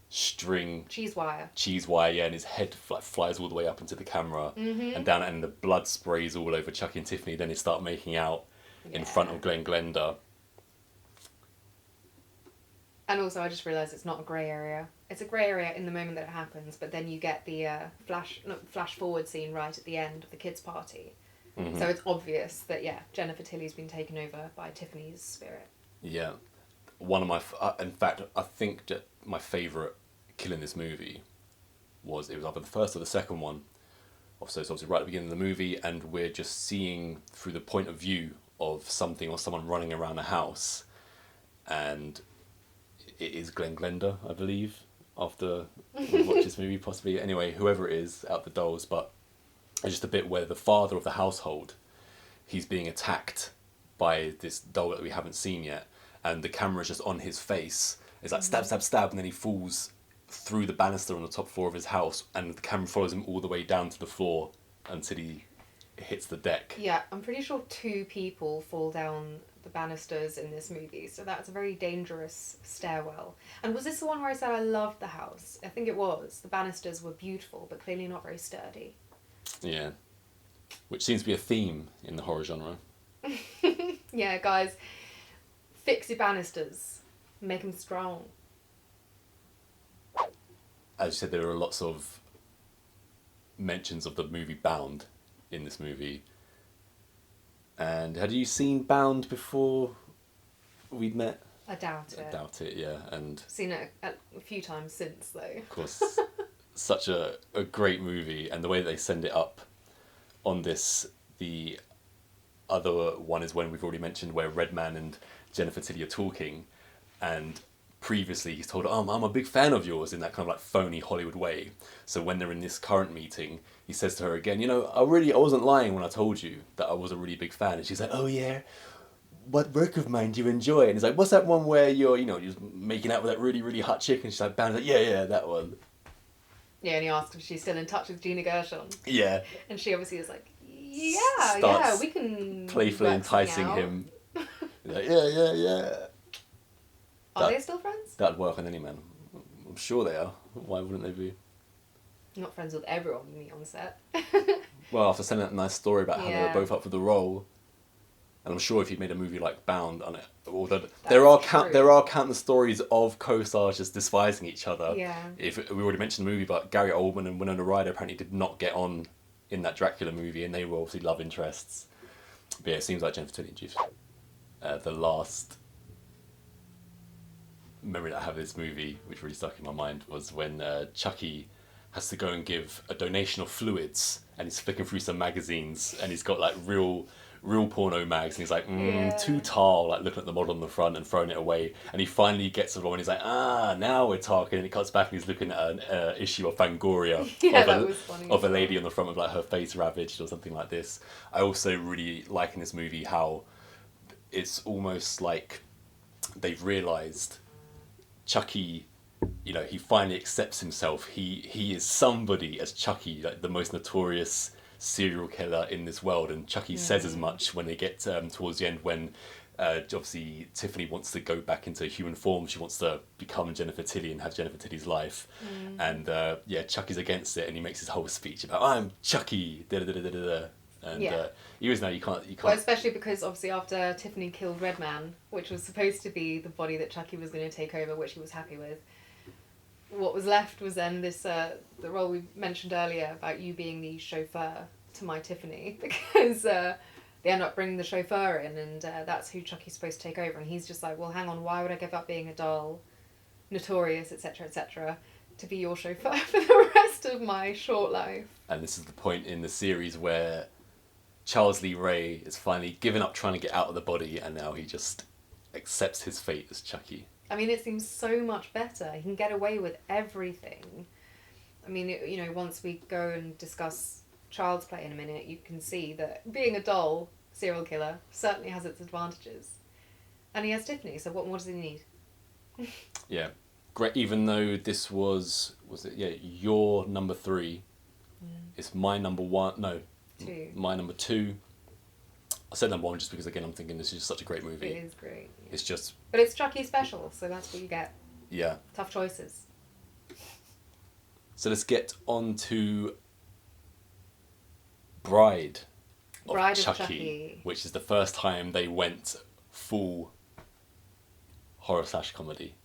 string... Cheese wire, yeah, and his head flies all the way up into the camera and down, and the blood sprays all over Chucky and Tiffany. Then they start making out in front of Glenn Glenda. And also, I just realised it's not a grey area. It's a grey area in the moment that it happens, but then you get the flash forward scene right at the end of the kids' party. Mm-hmm. So it's obvious that, Jennifer Tilly's been taken over by Tiffany's spirit. Yeah. One of my... in fact, I think that my favourite kill in this movie was either the first or the second one. So it's obviously right at the beginning of the movie, and we're just seeing through the point of view of something or someone running around a house. And it is Glenn Glenda, I believe, after we watch this movie, possibly. Anyway, whoever it is, out the dolls, but it's just a bit where the father of the household, he's being attacked by this doll that we haven't seen yet, and the camera's just on his face. It's like stab, stab, stab, and then he falls through the banister on the top floor of his house, and the camera follows him all the way down to the floor until he hits the deck. Yeah, I'm pretty sure 2 people fall down the banisters in this movie, so that's a very dangerous stairwell. And was this the one where I said I loved the house? I think it was. The banisters were beautiful, but clearly not very sturdy. Yeah. Which seems to be a theme in the horror genre. Yeah, guys, Fix your banisters. Make them strong. As you said, there are lots of mentions of the movie Bound in this movie. And had you seen Bound before we'd met? I doubt it. I doubt it, yeah. And Seen it a few times since, though. of course, such a great movie, and the way they send it up on this, the other one is when we've already mentioned where Redman and Jennifer Tilly are talking, and previously he's told her, I'm a big fan of yours, in that kind of like phony Hollywood way. So when they're in this current meeting, he says to her again, I wasn't lying when I told you that I was a really big fan. And she's like, oh yeah, what work of mine do you enjoy? And he's like, what's that one where you're just making out with that really, really hot chick? And she's like, Bound. Like, yeah, that one. Yeah, and he asks if she's still in touch with Gina Gershon. Yeah. And she obviously is like, yeah, we can playfully work enticing something out. him. He's like, yeah. Are they still friends? That'd work on any man. I'm sure they are. Why wouldn't they be? Not friends with everyone you meet on set. Well, after sending that nice story about how they Yeah. were both up for the role, and I'm sure if you made a movie like Bound on it, although there are countless stories of co-stars just despising each other. Yeah. If we already mentioned the movie, but Gary Oldman and Winona Ryder apparently did not get on in that Dracula movie, and they were obviously love interests. But yeah, it seems like Jennifer Tilly and Juice. The last memory that I have of this movie, which really stuck in my mind, was when Chucky has to go and give a donation of fluids, and he's flicking through some magazines, and he's got like real porno mags, and he's like, too tall, like looking at the model on the front and throwing it away, and he finally gets the one, and he's like, now we're talking, and he cuts back and he's looking at an issue of Fangoria of a lady on the front with like her face ravaged or something like this. I also really like in this movie how it's almost like they've realised Chucky, he finally accepts himself. He is somebody as Chucky, like the most notorious serial killer in this world, and Chucky says as much when they get towards the end, when obviously Tiffany wants to go back into human form. She wants to become Jennifer Tilly and have Jennifer Tilly's life, and Chucky's against it, and he makes his whole speech about, I'm Chucky, da da da da da da. And even though you can't. Well, especially because obviously after Tiffany killed Redman, which was supposed to be the body that Chucky was going to take over, which he was happy with, what was left was then this the role we mentioned earlier about you being the chauffeur to my Tiffany, because they end up bringing the chauffeur in, and that's who Chucky's supposed to take over, and he's just like, well, hang on, why would I give up being a doll, notorious, etc., to be your chauffeur for the rest of my short life? And this is the point in the series where Charles Lee Ray is finally given up trying to get out of the body, and now he just accepts his fate as Chucky. I mean, it seems so much better. He can get away with everything. I mean, once we go and discuss Child's Play in a minute, you can see that being a doll serial killer certainly has its advantages. And he has Tiffany, so what more does he need? Yeah. Great, even though this was your number 3, it's my number 1, no, 2. My number 2. I said number 1 just because, again, I'm thinking this is just such a great movie. It is great. Yeah. It's just... But it's Chucky special, so that's what you get. Yeah. Tough choices. So let's get on to Bride of Chucky, which is the first time they went full horror/comedy.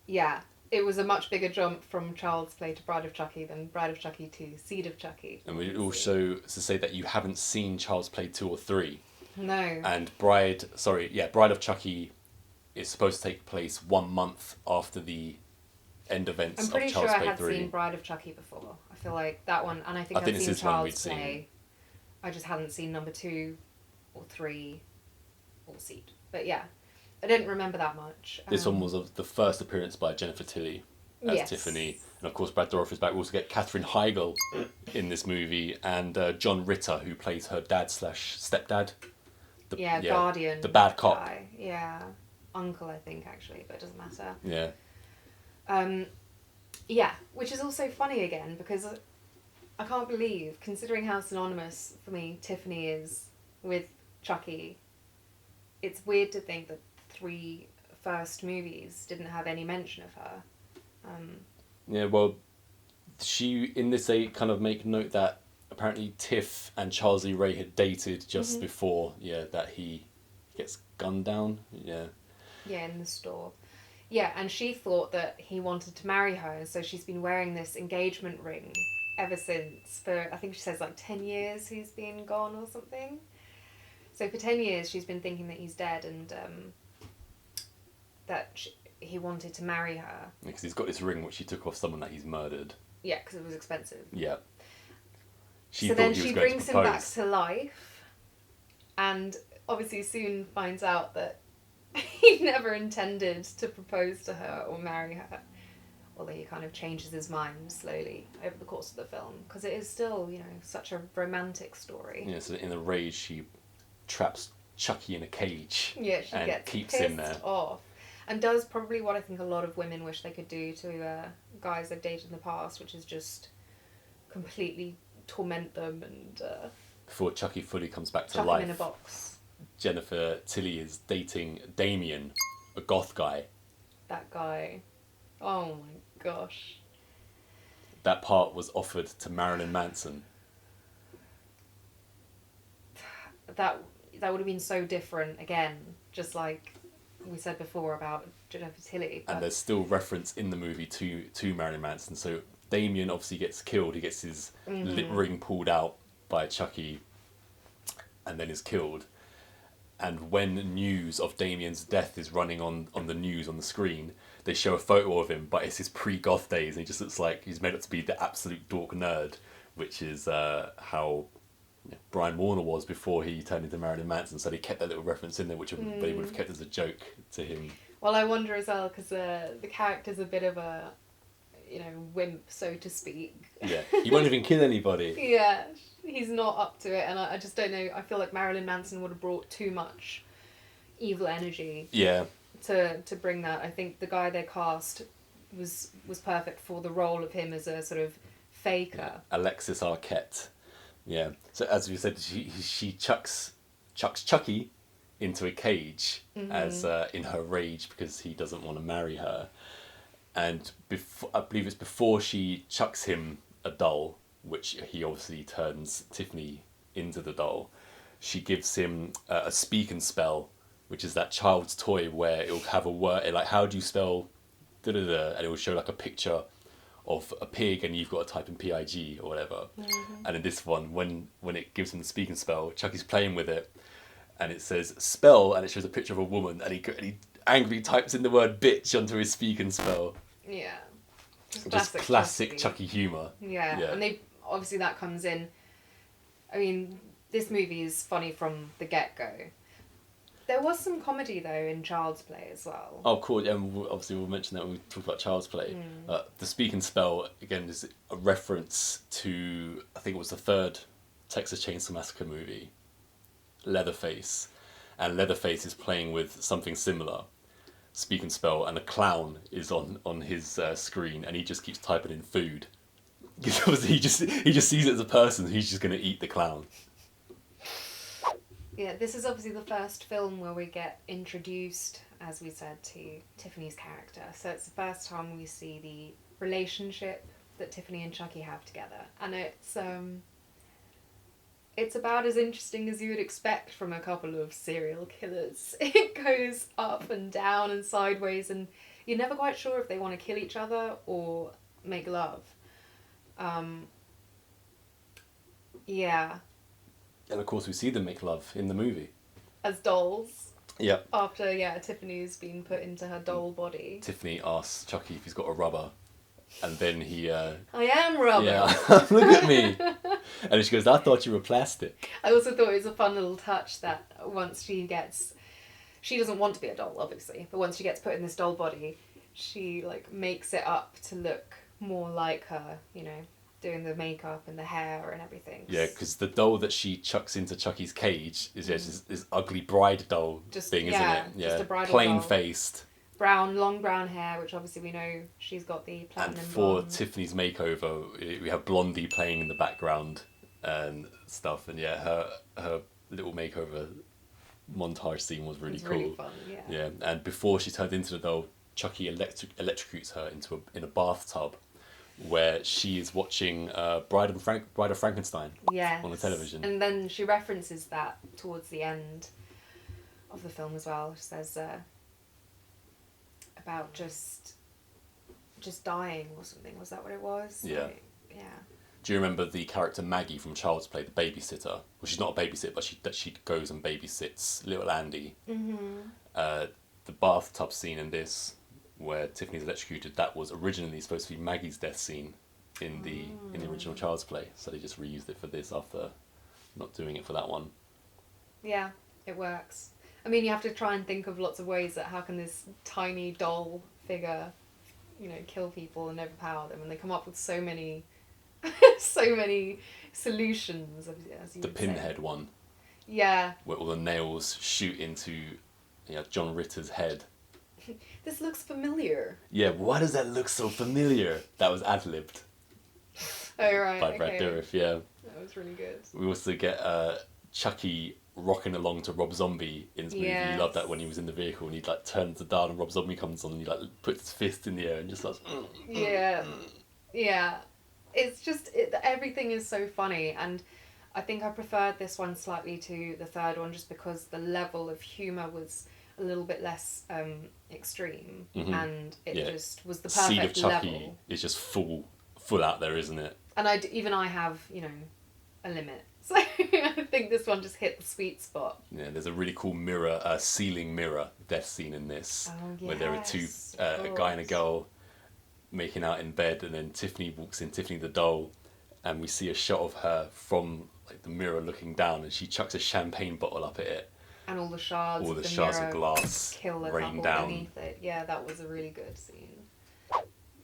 Yeah. It was a much bigger jump from Child's Play to Bride of Chucky than Bride of Chucky to Seed of Chucky. And we also to say that you haven't seen Child's Play 2 or 3. No. And Bride of Chucky is supposed to take place 1 month after the end events of Child's Play 3. I'm pretty sure I had seen Bride of Chucky before. I feel like that one, and I think I'd seen Child's Play. I just hadn't seen number 2 or 3 or Seed. But yeah. I didn't remember that much. This one was the first appearance by Jennifer Tilly as Tiffany. And of course, Brad Dourif is back. We also get Katherine Heigl in this movie, and John Ritter, who plays her dad/stepdad. Guardian. The bad cop. Guy. Yeah. Uncle, I think, actually, but it doesn't matter. Yeah. Which is also funny again, because I can't believe, considering how synonymous for me Tiffany is with Chucky, it's weird to think that 3 first movies didn't have any mention of her. Yeah, well, they kind of make note that apparently Tiff and Charles Lee Ray had dated just before, that he gets gunned down. Yeah. Yeah, in the store. Yeah, and she thought that he wanted to marry her, so she's been wearing this engagement ring ever since. For, I think she says, like 10 years he's been gone or something. So for 10 years she's been thinking that he's dead, and he wanted to marry her. Because he's got this ring which he took off someone that he's murdered. Yeah, because it was expensive. Yeah. So then she brings him back to life, and obviously soon finds out that he never intended to propose to her or marry her. Although he kind of changes his mind slowly over the course of the film, because it is still, you know, such a romantic story. Yeah, so in a rage she traps Chucky in a cage. Yeah, she and gets keeps pissed him there. off. And does probably what I think a lot of women wish they could do to guys they've dated in the past, which is just completely torment them and Before Chucky fully comes back to chuck life. them in a box. Jennifer Tilly is dating Damien, a goth guy. That guy. Oh my gosh. That part was offered to Marilyn Manson. That would have been so different again, just like we said before about Jennifer Tilly. And there's still reference in the movie to Marilyn Manson. So Damien obviously gets killed. He gets his lip ring pulled out by Chucky and then is killed. And when news of Damien's death is running on the news on the screen, they show a photo of him, but it's his pre-goth days, and he just looks like he's made up to be the absolute dork nerd, which is how Brian Warner was before he turned into Marilyn Manson. So they kept that little reference in there, which they would have kept as a joke to him. Well, I wonder as well, because the character's a bit of a, you know, wimp, so to speak. Yeah, he won't even kill anybody. Yeah, he's not up to it, and I just don't know. I feel like Marilyn Manson would have brought too much evil energy. Yeah. To bring that, I think the guy they cast was perfect for the role of him as a sort of faker. Alexis Arquette. Yeah. So as we said, she chucks Chucky into a cage as in her rage because he doesn't want to marry her, and I believe it's before she chucks him a doll, which he obviously turns Tiffany into the doll. She gives him a speak and spell, which is that child's toy where it'll have a word like, how do you spell da da da, and it will show like a picture of a pig and you've got to type in PIG or whatever. And in this one, when it gives him the speak and spell, Chucky's playing with it and it says spell and it shows a picture of a woman and he angrily types in the word bitch onto his speak and spell. Yeah. Just classic Chucky humour. Yeah, and they obviously that comes in. I mean, this movie is funny from the get-go. There was some comedy, though, in Child's Play as well. Oh, cool. Yeah, and obviously we'll mention that when we talk about Child's Play. The Speak and Spell, again, is a reference to, I think it was the third Texas Chainsaw Massacre movie, Leatherface. And Leatherface is playing with something similar, Speak and Spell, and a clown is on his screen, and he just keeps typing in food. Because he just sees it as a person, he's just going to eat the clown. Yeah, this is obviously the first film where we get introduced, as we said, to Tiffany's character. So it's the first time we see the relationship that Tiffany and Chucky have together. And it's about as interesting as you would expect from a couple of serial killers. It goes up and down and sideways, and you're never quite sure if they want to kill each other or make love. Yeah. And of course we see them make love in the movie. As dolls. Yep. After, Tiffany's been put into her doll body. Tiffany asks Chucky if he's got a rubber. And then he... I am rubber. Yeah, look at me. And then she goes, I thought you were plastic. I also thought it was a fun little touch that once she doesn't want to be a doll, obviously, but once she gets put in this doll body, she, makes it up to look more like her, doing the makeup and the hair and everything. Yeah, because the doll that she chucks into Chucky's cage is this ugly bride doll thing, isn't it? Yeah, just a bridal plain-faced. Long brown hair, which obviously we know she's got the platinum And for blonde. Tiffany's makeover, we have Blondie playing in the background and stuff. And her little makeover montage scene was really cool. Really fun, Yeah, and before she turned into the doll, Chucky electrocutes her in a bathtub, where she is watching Bride of Frankenstein yes. on the television. And then she references that towards the end of the film as well. It says about just dying or something. Was that what it was? Yeah. Like, yeah. Do you remember the character Maggie from Child's Play, the babysitter? Well, she's not a babysitter, but she goes and babysits little Andy. The bathtub scene in this, where Tiffany's electrocuted, that was originally supposed to be Maggie's death scene in the original Child's Play. So they just reused it for this after not doing it for that one. Yeah, it works. I mean, you have to try and think of lots of ways that how can this tiny doll figure, kill people and overpower them, and they come up with so many solutions. As you The would say. pinhead one, Yeah. where all the nails shoot into John Ritter's head. This looks familiar. Yeah, why does that look so familiar? That was ad-libbed Oh right. by Brad Dourif, yeah. That was really good. We also get Chucky rocking along to Rob Zombie in his movie. Yes. You love that when he was in the vehicle and he'd like turn the dial and Rob Zombie comes on and he like puts his fist in the air and just starts. Yeah. Yeah. It's just everything is so funny, and I think I preferred this one slightly to the third one just because the level of humour was a little bit less extreme, and it just was the perfect Seed of Chucky level. is just full out there, isn't it? And I have a limit, so I think this one just hit the sweet spot. Yeah, there's a really cool ceiling mirror death scene in this, where there are two, a guy and a girl making out in bed, and then Tiffany walks in, Tiffany the doll, and we see a shot of her from like the mirror looking down, and she chucks a champagne bottle up at it. And all the shards All the of the shards mirror of glass kill the rain couple down. beneath it. Yeah, that was a really good scene.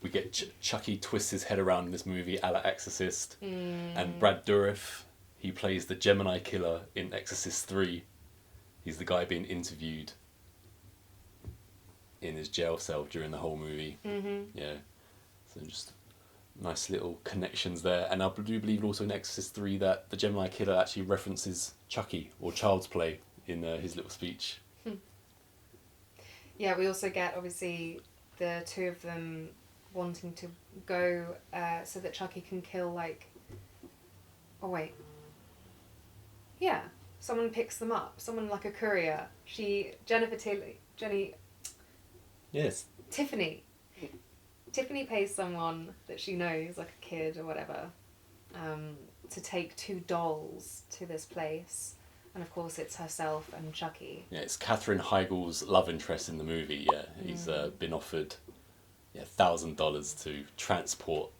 We get Chucky twists his head around in this movie, a la Exorcist, and Brad Dourif, he plays the Gemini killer in Exorcist 3. He's the guy being interviewed in his jail cell during the whole movie. Yeah, so just nice little connections there. And I do believe also in Exorcist 3 that the Gemini killer actually references Chucky or Child's Play in his little speech. Yeah, we also get obviously the two of them wanting to go so that Chucky can kill yeah, someone picks them up, someone like a courier. Yes. Tiffany pays someone that she knows, like a kid or whatever, to take two dolls to this place. And of course it's herself and Chucky. Yeah, it's Katherine Heigl's love interest in the movie. Yeah, he's been offered $1,000 to transport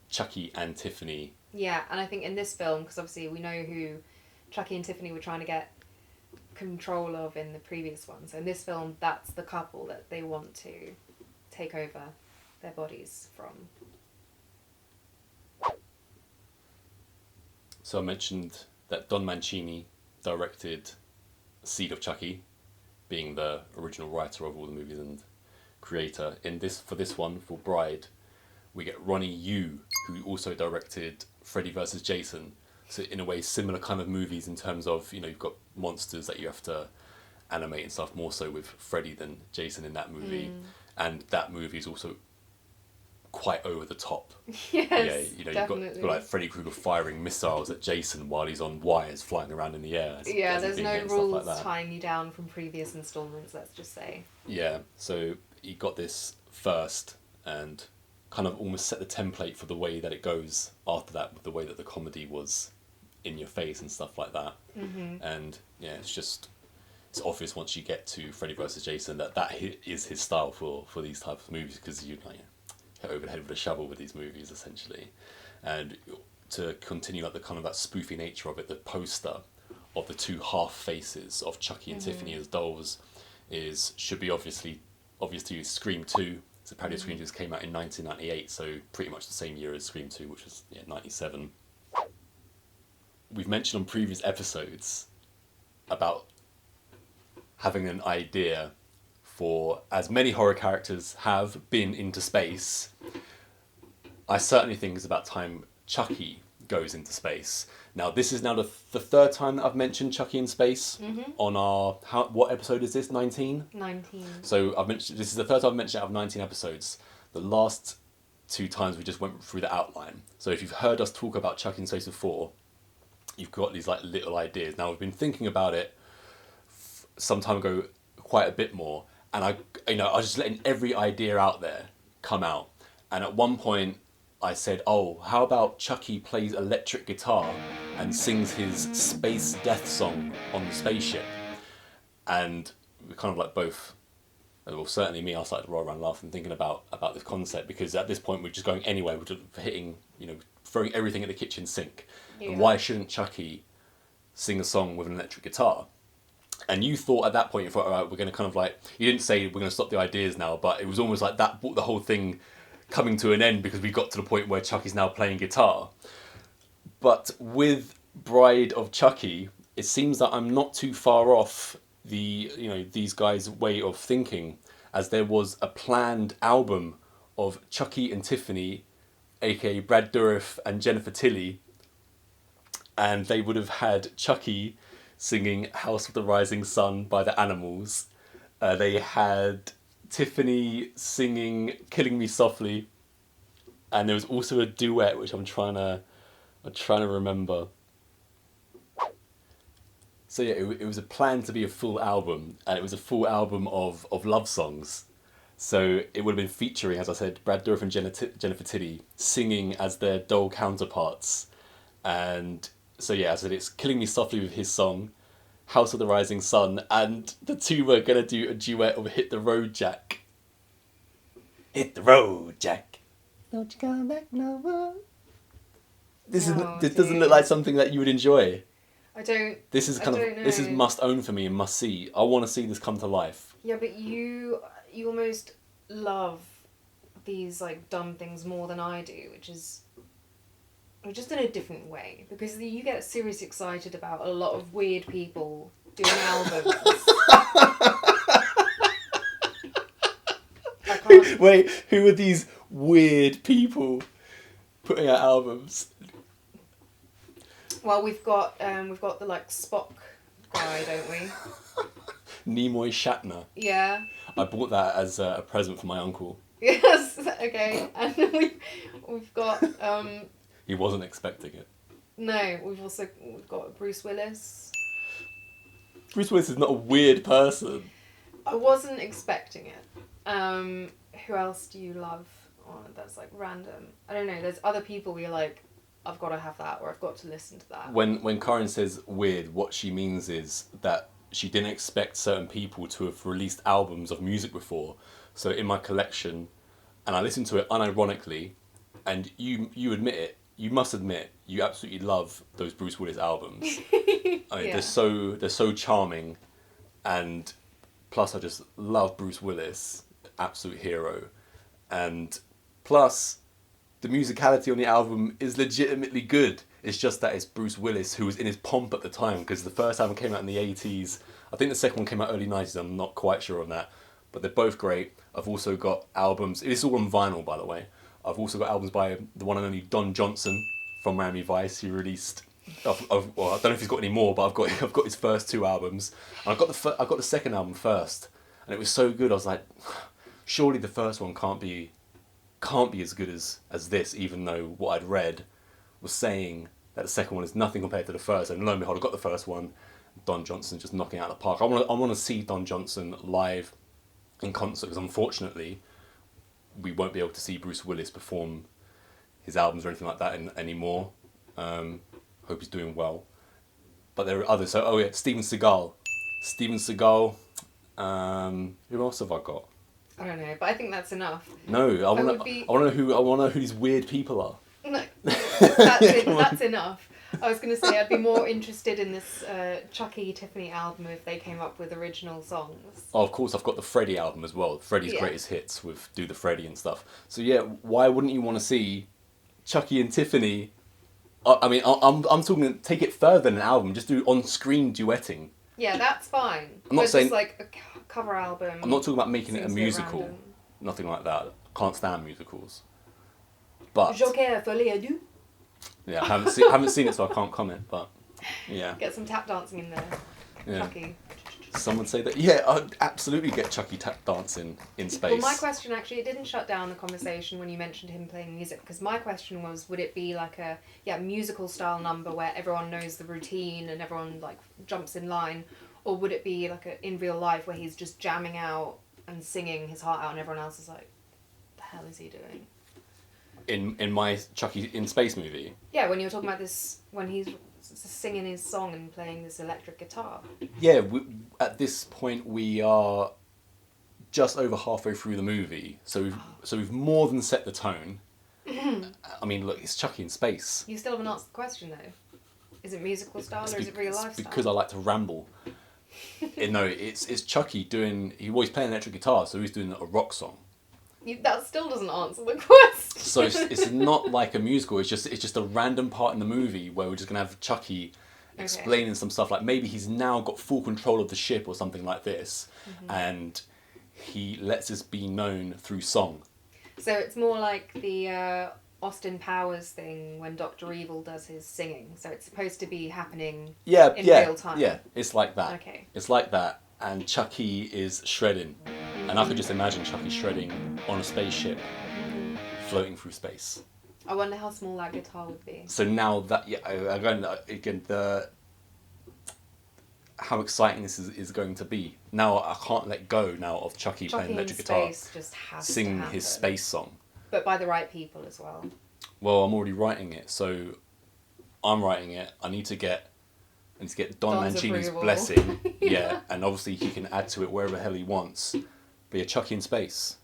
Chucky and Tiffany. Yeah, and I think in this film, because obviously we know who Chucky and Tiffany were trying to get control of in the previous one. So in this film, that's the couple that they want to take over their bodies from. So I mentioned that Don Mancini directed Seed of Chucky, being the original writer of all the movies and creator. For this one, for Bride, we get Ronnie Yu, who also directed Freddy vs. Jason. So in a way, similar kind of movies in terms of, you've got monsters that you have to animate and stuff, more so with Freddy than Jason in that movie. And that movie is also quite over the top. Yes, you've definitely. got like Freddy Krueger firing missiles at Jason while he's on wires flying around in the air. Yeah, as he's there's being no hit and stuff like rules that. tying you down from previous installments, let's just say. Yeah, so he got this first and kind of almost set the template for the way that it goes after that, with the way that the comedy was in your face and stuff like that. And yeah, it's obvious once you get to Freddy vs. Jason that is his style for these types of movies, because you hit over the head with a shovel with these movies essentially. And to continue like the kind of that spoofy nature of it, the poster of the two half faces of Chucky and Tiffany as dolls should be obvious to you. Scream 2. So apparently Scream 2 came out in 1998, so pretty much the same year as Scream 2, which was 97. We've mentioned on previous episodes about having an idea for, as many horror characters have been into space, I certainly think it's about time Chucky goes into space. Now, this is now the third time that I've mentioned Chucky in space on our... what episode is this? 19? 19. So this is the third time I've mentioned it out of 19 episodes. The last two times we just went through the outline. So if you've heard us talk about Chucky in space before, you've got these like little ideas. Now, we've been thinking about it some time ago quite a bit more, and I was just letting every idea out there come out. And at one point, I said, "Oh, how about Chucky plays electric guitar and sings his space death song on the spaceship?" And we kind of like both. Well, certainly me. I started to roll around laughing, thinking about this concept, because at this point we're just going anywhere. We're just hitting, throwing everything at the kitchen sink. Yeah. And why shouldn't Chucky sing a song with an electric guitar? And you thought at that point, you thought, all right, we're going to kind of like, you didn't say we're going to stop the ideas now, but it was almost like that brought the whole thing coming to an end, because we got to the point where Chucky's now playing guitar. But with Bride of Chucky, it seems that I'm not too far off these guys' way of thinking, as there was a planned album of Chucky and Tiffany, aka Brad Dourif and Jennifer Tilly, and they would have had Chucky singing House of the Rising Sun by the Animals. They had Tiffany singing Killing Me Softly, and there was also a duet which I'm trying to remember. So yeah, it was a plan to be a full album, and it was a full album of love songs. So it would have been featuring, as I said, Brad Dourif and Jennifer Tilly singing as their doll counterparts. And so yeah, as I said, it's Killing Me Softly with his song, House of the Rising Sun, and the two were going to do a duet of Hit the Road Jack. Hit the road, Jack. Don't you come back no more. This doesn't look like something that you would enjoy. I don't. This is this is must own for me and must see. I want to see this come to life. Yeah, but you almost love these like dumb things more than I do, which is just in a different way, because you get seriously excited about a lot of weird people doing albums. Wait, who are these weird people putting out albums? Well, we've got the like Spock guy, don't we? Nimoy Shatner. Yeah. I bought that as a present for my uncle. Yes. Okay. And we've got. He wasn't expecting it. No, we've got Bruce Willis. Bruce Willis is not a weird person. I wasn't expecting it. Who else do you love? Oh, that's like random. I don't know. There's other people where you're like, I've got to have that, or I've got to listen to that. When Karen says weird, what she means is that she didn't expect certain people to have released albums of music before. So in my collection, and I listened to it unironically, and you admit it, you must admit, you absolutely love those Bruce Willis albums. I mean, Yeah. they're so charming, and plus I just love Bruce Willis, absolute hero, and plus the musicality on the album is legitimately good. It's just that it's Bruce Willis who was in his pomp at the time, because the first album came out in the 80s. I think the second one came out early 90s, I'm not quite sure on that. But they're both great. I've also got albums, it's all on vinyl by the way. I've also got albums by the one and only Don Johnson from Miami Vice. He released, well, I don't know if he's got any more, but I've got his first two albums. And I got the second album first, and it was so good. I was like, surely the first one can't be as good as this, even though what I'd read was saying that the second one is nothing compared to the first. And lo and behold, I got the first one. Don Johnson just knocking it out of the park. I want to see Don Johnson live in concert, because unfortunately we won't be able to see Bruce Willis perform his albums or anything like that anymore. Hope he's doing well. But there are others. So Steven Seagal. Who else have I got? I don't know, but I think that's enough. No, I want to know who these weird people are. No, that's enough. I was going to say I'd be more interested in this Chucky Tiffany album if they came up with original songs. Oh, of course, I've got the Freddie album as well. Freddie's greatest hits with Do the Freddie and stuff. So yeah, why wouldn't you want to see Chucky and Tiffany? I mean, I'm talking, take it further than an album. Just do on-screen duetting. Yeah, that's fine. I'm not saying just like a cover album. I'm not talking about making it a seems musical. random. Nothing like that. Can't stand musicals. But Joker folie à deux. yeah, I haven't seen it, so I can't comment. But yeah, Get some tap dancing in there. yeah. Chucky. Some would say that. Yeah, I'd absolutely get Chucky tap dancing in space. Well, my question actually, it didn't shut down the conversation when you mentioned him playing music, because my question was, would it be like a musical style number where everyone knows the routine and everyone like jumps in line, Or would it be like in real life where he's just jamming out and singing his heart out and everyone else is like, the hell is he doing? In my Chucky in Space movie? Yeah, when you were talking about this, when he's singing his song and playing this electric guitar. Yeah, at this point we are just over halfway through the movie, so we've more than set the tone. I mean, look, it's Chucky in space. You still haven't answered the question though. Is it musical style or is it real life style? Because I like to ramble. No, it's Chucky doing. He's playing electric guitar, so he's doing a rock song. That still doesn't answer the question. So it's not like a musical. It's just a random part in the movie where we're just gonna have Chucky explaining some stuff, like maybe he's now got full control of the ship or something like this, and he lets us be known through song. So it's more like the Austin Powers thing when Dr. Evil does his singing. So it's supposed to be happening in real time. Yeah, it's like that. Okay. It's like that, and Chucky is shredding. And I could just imagine Chucky shredding on a spaceship, floating through space. I wonder how small that guitar would be. So now that, how exciting this is going to be. Now I can't let go now of Chucky playing electric guitar, just has sing to his space song. But by the right people as well. Well, I'm already writing it, so I'm writing it. I need to get Don Don's Mancini's approval. blessing. Yeah, and obviously he can add to it wherever the hell he wants. But yeah, Chucky in space.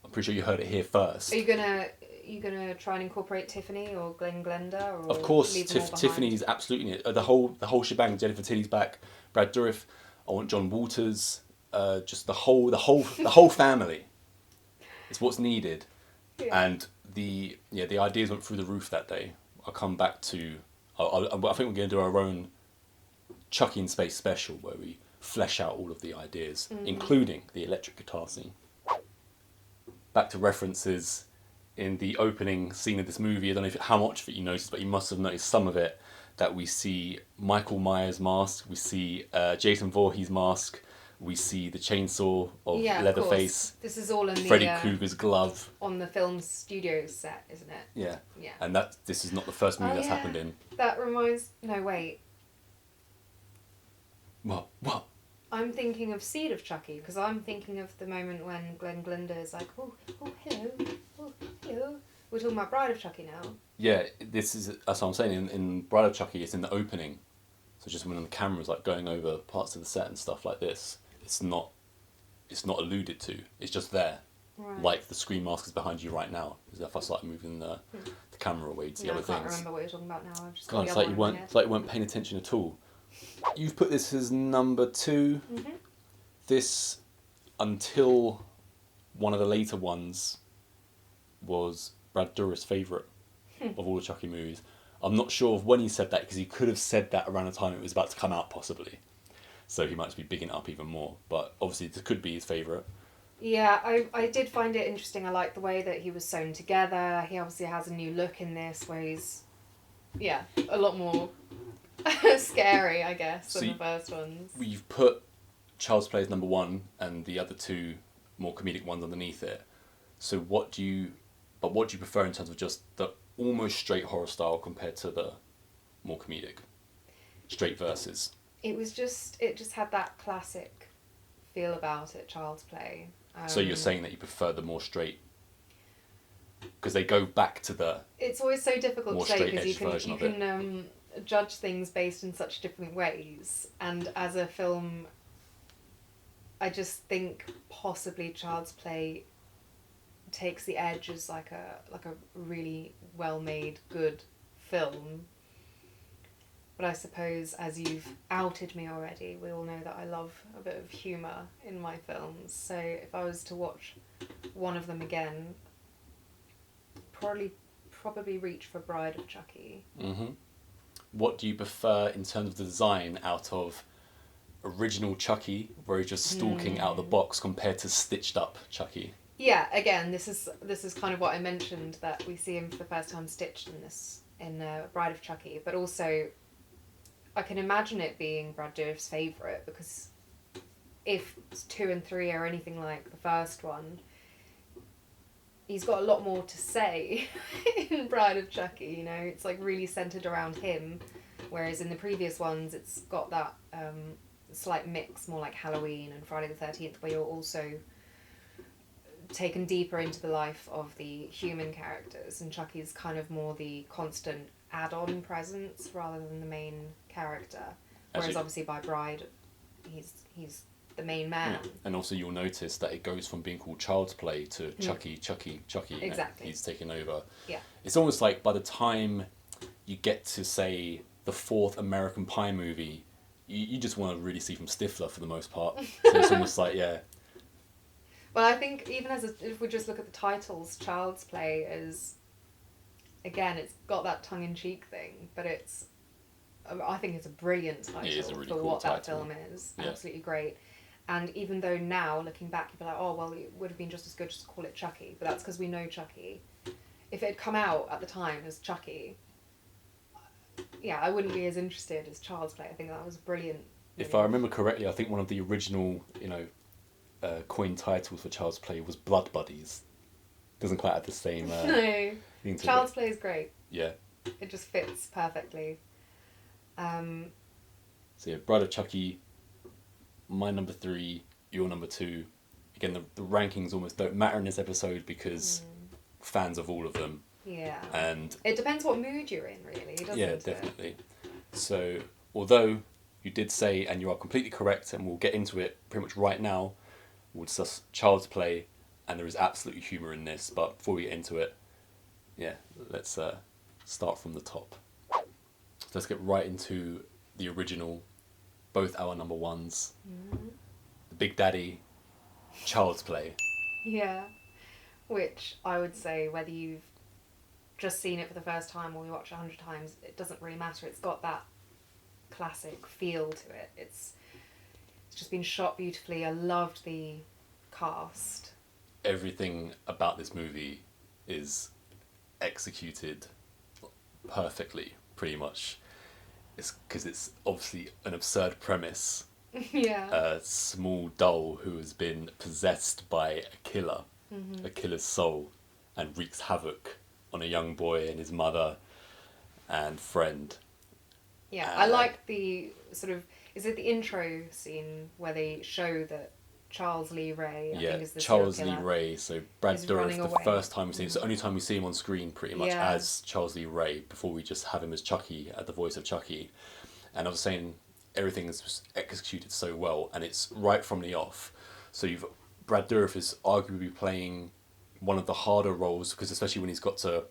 I'm pretty sure you heard it here first. Are you gonna try and incorporate Tiffany or Glenn Glenda? Or of course, leave them all behind? Tiffany's absolutely in it. The whole shebang. Jennifer Tilly's back. Brad Dourif. I want John Walters. Just the whole family. It's what's needed. Yeah. And the ideas went through the roof that day. I'll come back to. I think we're going to do our own Chucky in Space special where we flesh out all of the ideas, including the electric guitar scene. Back to references in the opening scene of this movie. I don't know how much of it you noticed, but you must have noticed some of it. That we see Michael Myers' mask, we see Jason Voorhees' mask, we see the chainsaw of Leatherface. This is all in Freddy Krueger's glove. On the film studio set, isn't it? Yeah. Yeah. And this is not the first movie that's happened in. That reminds... No, wait. What? I'm thinking of Seed of Chucky, because I'm thinking of the moment when Glenn Glenda is like, oh, hello, oh, hello. We're talking about Bride of Chucky now. Yeah, that's what I'm saying. In Bride of Chucky, it's in the opening. So just when the camera's like going over parts of the set and stuff like this, it's not alluded to. It's just there. Right. Like the screen mask is behind you right now. As if I started moving the camera away to see other things. I can't remember what you're talking about now. I've just got it's like you weren't paying attention at all. You've put this as number 2. Mm-hmm. This, until one of the later ones, was Brad Dourif's favourite of all the Chucky movies. I'm not sure of when he said that, because he could have said that around the time it was about to come out, possibly. So he might just be bigging it up even more. But obviously this could be his favourite. Yeah, I did find it interesting. I liked the way that he was sewn together. He obviously has a new look in this where he's, a lot more scary, I guess, than the first ones. You've put Child's Play as number 1 and the other 2 more comedic ones underneath it. So what do you prefer in terms of just the almost straight horror style compared to the more comedic straight verses? It just had that classic feel about it, Child's Play. So you're saying that you prefer the more straight, because they go back to the... It's always so difficult to say, because you can judge things based in such different ways, and as a film, I just think possibly Child's Play takes the edge as like a really well made good film. But I suppose, as you've outed me already, we all know that I love a bit of humour in my films. So if I was to watch one of them again, probably reach for Bride of Chucky. Mm-hmm. What do you prefer in terms of the design out of original Chucky, where he's just stalking out of the box, compared to stitched up Chucky? Yeah, again, this is kind of what I mentioned, that we see him for the first time stitched in Bride of Chucky, but also I can imagine it being Brad Dourif's favourite, because if 2 and 3 are anything like the first one, he's got a lot more to say in Bride of Chucky, it's like really centred around him, whereas in the previous ones it's got that slight mix, more like Halloween and Friday the 13th, where you're also taken deeper into the life of the human characters, and Chucky's kind of more the constant add-on presence rather than the main character. Whereas obviously by Bride, he's the main man. Yeah. And also you'll notice that it goes from being called Child's Play to Chucky, Chucky, Chucky. Exactly. He's taken over. Yeah. It's almost like by the time you get to, say, the 4th American Pie movie, you just want to really see from Stifler for the most part. So it's almost like, yeah. Well, I think even if we just look at the titles, Child's Play is, again, it's got that tongue-in-cheek thing, but I think it's a brilliant title It is a really for cool what that title. film is. Yeah. Absolutely great. And even though now, looking back, you'd be like, oh, well, it would have been just as good just to call it Chucky. But that's because we know Chucky. If it had come out at the time as Chucky, yeah, I wouldn't be as interested as Child's Play. I think that was brilliant. If I remember correctly, I think one of the original, coined titles for Child's Play was Blood Buddies. Doesn't quite have the same No. thing to Child's it. Play is great. Yeah. It just fits perfectly. So yeah, Bride of Chucky, my number 3, your number 2. Again, the rankings almost don't matter in this episode because fans of all of them. Yeah. And it depends what mood you're in, really, doesn't yeah, it? definitely. So, although you did say, and you are completely correct, and we'll get into it pretty much right now, we'll discuss Child's Play, and there is absolutely humour in this, but before we get into it, yeah, let's start from the top. So let's get right into the original, both our number 1s. The Big Daddy, Child's Play. Yeah. Which I would say, whether you've just seen it for the first time or you watch it 100 times, it doesn't really matter. It's got that classic feel to it. It's just been shot beautifully. I loved the cast. Everything about this movie is executed perfectly, pretty much. It's because it's obviously an absurd premise. Yeah. A small doll who has been possessed by a killer, a killer's soul, and wreaks havoc on a young boy and his mother and friend. Yeah, I like the sort of, is it the intro scene where they show that Charles Lee Ray, I think is the Charles serial Lee killer, Ray. So Brad is Dourif, running the away. first time we see him, it's the only time we see him on screen pretty much Yeah. as Charles Lee Ray, before we just have him as Chucky, at the voice of Chucky. And I was saying, everything is just executed so well, and it's right from the off. So Brad Dourif is arguably playing one of the harder roles, because especially when he's got to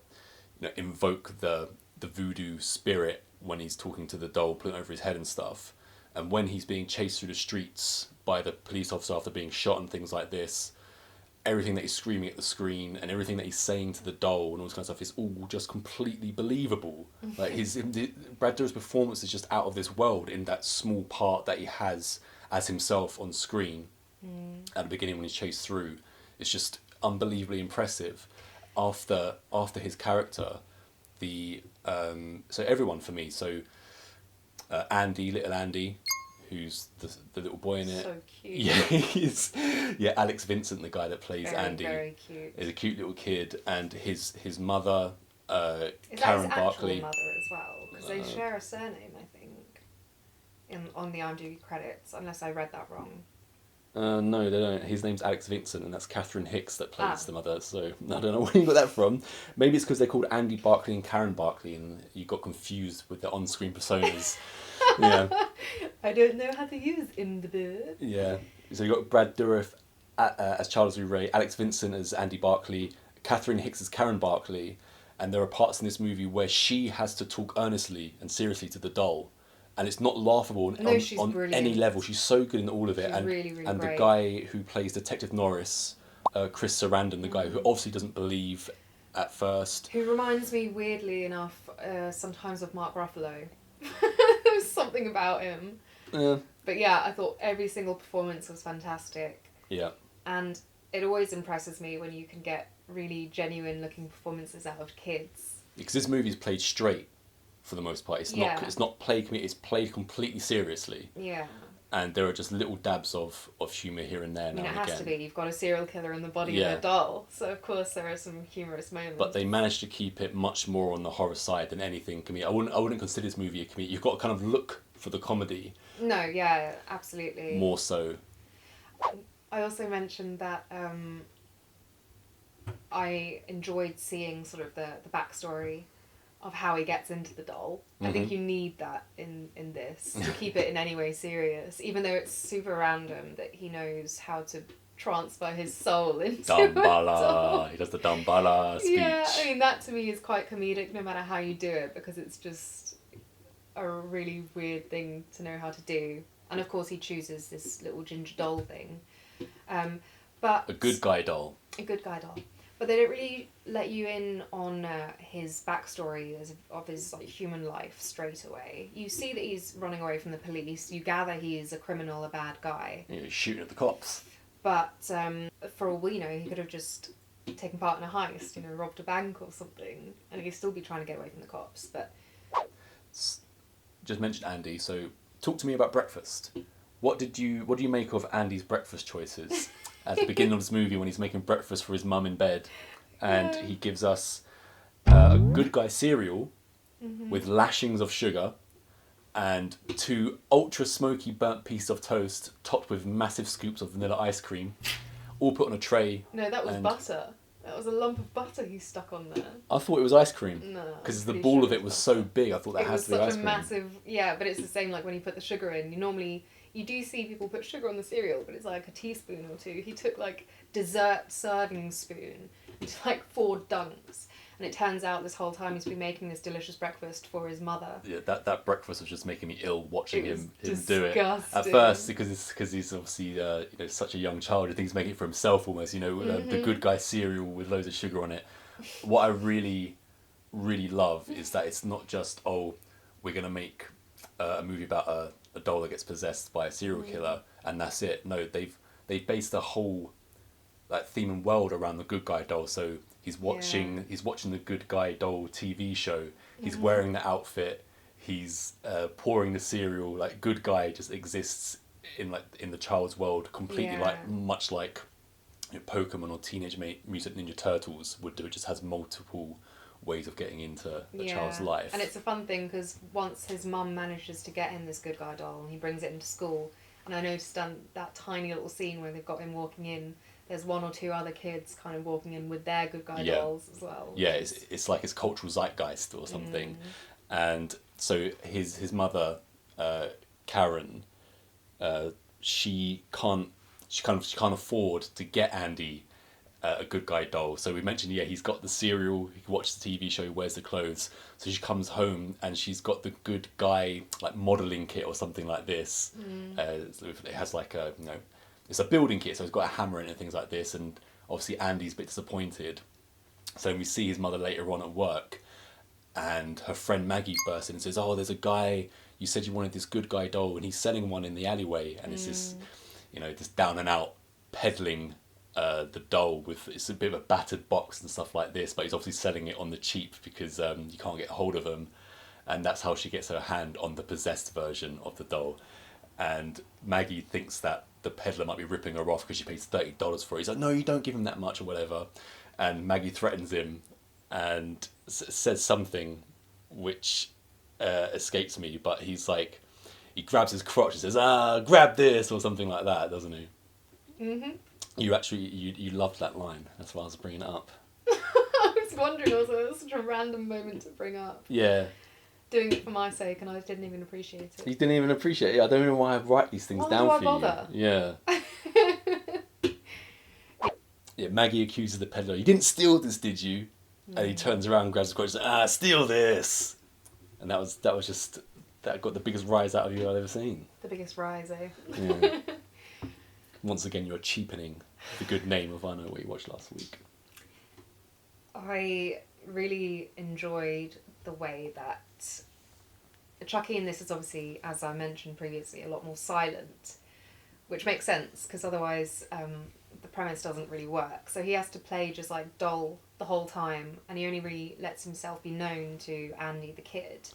invoke the voodoo spirit when he's talking to the doll, putting it over his head and stuff. And when he's being chased through the streets by the police officer after being shot and things like this, everything that he's screaming at the screen and everything that he's saying to the doll and all this kind of stuff is all just completely believable. Like Brad Dourif's performance is just out of this world in that small part that he has as himself on screen at the beginning when he's chased through. It's just unbelievably impressive. After his character, so everyone for me. So Andy, little Andy, who's the little boy in it. So cute. Yeah, Alex Vincent, the guy that plays Very, Andy, very cute. is a cute little kid, and his mother, Is Karen that his Barkley. actual mother as well? Because they share a surname, I think, on the IMDb credits, unless I read that wrong. No, they don't. His name's Alex Vincent, and that's Catherine Hicks that plays the mother. So I don't know where you got that from. Maybe it's because they're called Andy Barkley and Karen Barkley, and you got confused with the on-screen personas. Yeah. I don't know how to use IMDb. Yeah. So you got Brad Dourif as Charles Lee Ray, Alex Vincent as Andy Barkley, Catherine Hicks as Karen Barkley, and there are parts in this movie where she has to talk earnestly and seriously to the doll. And it's not laughable on any level. She's so good in all of it. She's and really, really and great. the guy who plays Detective Norris, Chris Sarandon, the guy who obviously doesn't believe at first. Who reminds me, weirdly enough, sometimes of Mark Ruffalo. There's something about him. Yeah. But yeah, I thought every single performance was fantastic. Yeah. And it always impresses me when you can get really genuine looking performances out of kids. Because this movie's played straight for the most part. It's not played completely seriously. Yeah. and there are just little dabs of humour here and there I mean, now it and has to again. be. You've got a serial killer in the body Yeah. of a doll, so of course there are some humorous moments. But they managed to keep it much more on the horror side than anything comedic. I wouldn't consider this movie a comedy. You've got to kind of look for the comedy No, yeah, absolutely. more so. I also mentioned that I enjoyed seeing sort of the backstory of how he gets into the doll. I think you need that in this to keep it in any way serious, even though it's super random that he knows how to transfer his soul into a doll. Dambala. He does the Dambala speech. Yeah, I mean, that to me is quite comedic no matter how you do it, because it's just a really weird thing to know how to do. And of course he chooses this little ginger doll thing. But A good guy doll. a good guy doll. But they don't really let you in on his backstory of his like human life straight away. You see that he's running away from the police. You gather he's a criminal, a bad guy. He's shooting at the cops. But for all we know, he could have just taken part in a heist, robbed a bank or something, and he'd still be trying to get away from the cops. But Just mentioned Andy, so talk to me about breakfast. What do you make of Andy's breakfast choices at the beginning of this movie when he's making breakfast for his mum in bed, and he gives us a good guy cereal with lashings of sugar and 2 ultra smoky burnt pieces of toast topped with massive scoops of vanilla ice cream, all put on a tray. No, that was butter. That was a lump of butter he stuck on there. I thought it was ice cream. No, because the ball of it was so big. I thought that has to be ice cream. It was such a massive, yeah, but it's the same like when you put the sugar in. You do see people put sugar on the cereal, but it's like a teaspoon or 2. He took like dessert serving spoon, and like 4 dunks. And it turns out this whole time he's been making this delicious breakfast for his mother. Yeah, that breakfast was just making me ill watching him do it. At Disgusting. first, because he's obviously such a young child, I think he's making it for himself almost. The good guy cereal with loads of sugar on it. What I really, really love is that it's not just we're gonna make a movie about a doll that gets possessed by a serial killer and that's it. No, they've based the whole theme and world around the good guy doll. So he's watching the good guy doll TV show. He's wearing the outfit. He's pouring the cereal. Like good guy just exists in the child's world completely, much like Pokemon or Teenage Mutant Ninja Turtles would do. It just has multiple ways of getting into the child's life. And it's a fun thing because once his mum manages to get him this good guy doll and he brings it into school, and I noticed that tiny little scene where they've got him walking in, there's 1 or 2 other kids kind of walking in with their good guy dolls as well. Yeah, it's like his cultural zeitgeist or something. And so his mother, Karen, she can't afford to get Andy a good guy doll. So we mentioned, he's got the cereal, he watches the TV show, he wears the clothes. So she comes home and she's got the good guy modelling kit or something like this. It has it's a building kit, so it's got a hammer in it and things like this. And obviously Andy's a bit disappointed. So we see his mother later on at work, and her friend Maggie bursts in and says, there's a guy, you said you wanted this good guy doll, and he's selling one in the alleyway. And it's this, this down and out peddling the doll it's a bit of a battered box and stuff like this, but he's obviously selling it on the cheap because you can't get a hold of him. And that's how she gets her hand on the possessed version of the doll. And Maggie thinks that the peddler might be ripping her off because she pays $30 for it. He's like, no, you don't give him that much or whatever. And Maggie threatens him and says something which escapes me, but he's like, he grabs his crotch and says, grab this, or something like that, doesn't he? Mm-hmm. You loved that line. That's why I was bringing it up. I was wondering also, it was such a random moment to bring up. Yeah. Doing it for my sake, and I didn't even appreciate it. You didn't even appreciate it? I don't know why I write these things down for bother? you. Yeah. Yeah, Maggie accuses the peddler, you didn't steal this, did you? And he turns around, grabs the crotch and says, steal this! And that got the biggest rise out of you I've ever seen. The biggest rise, eh? Yeah. Once again, you're cheapening the good name of I Know What You Watched Last week. I really enjoyed the way that Chucky in this is obviously, as I mentioned previously, a lot more silent, which makes sense because otherwise the premise doesn't really work. So he has to play just like doll the whole time, and he only really lets himself be known to Andy the kid.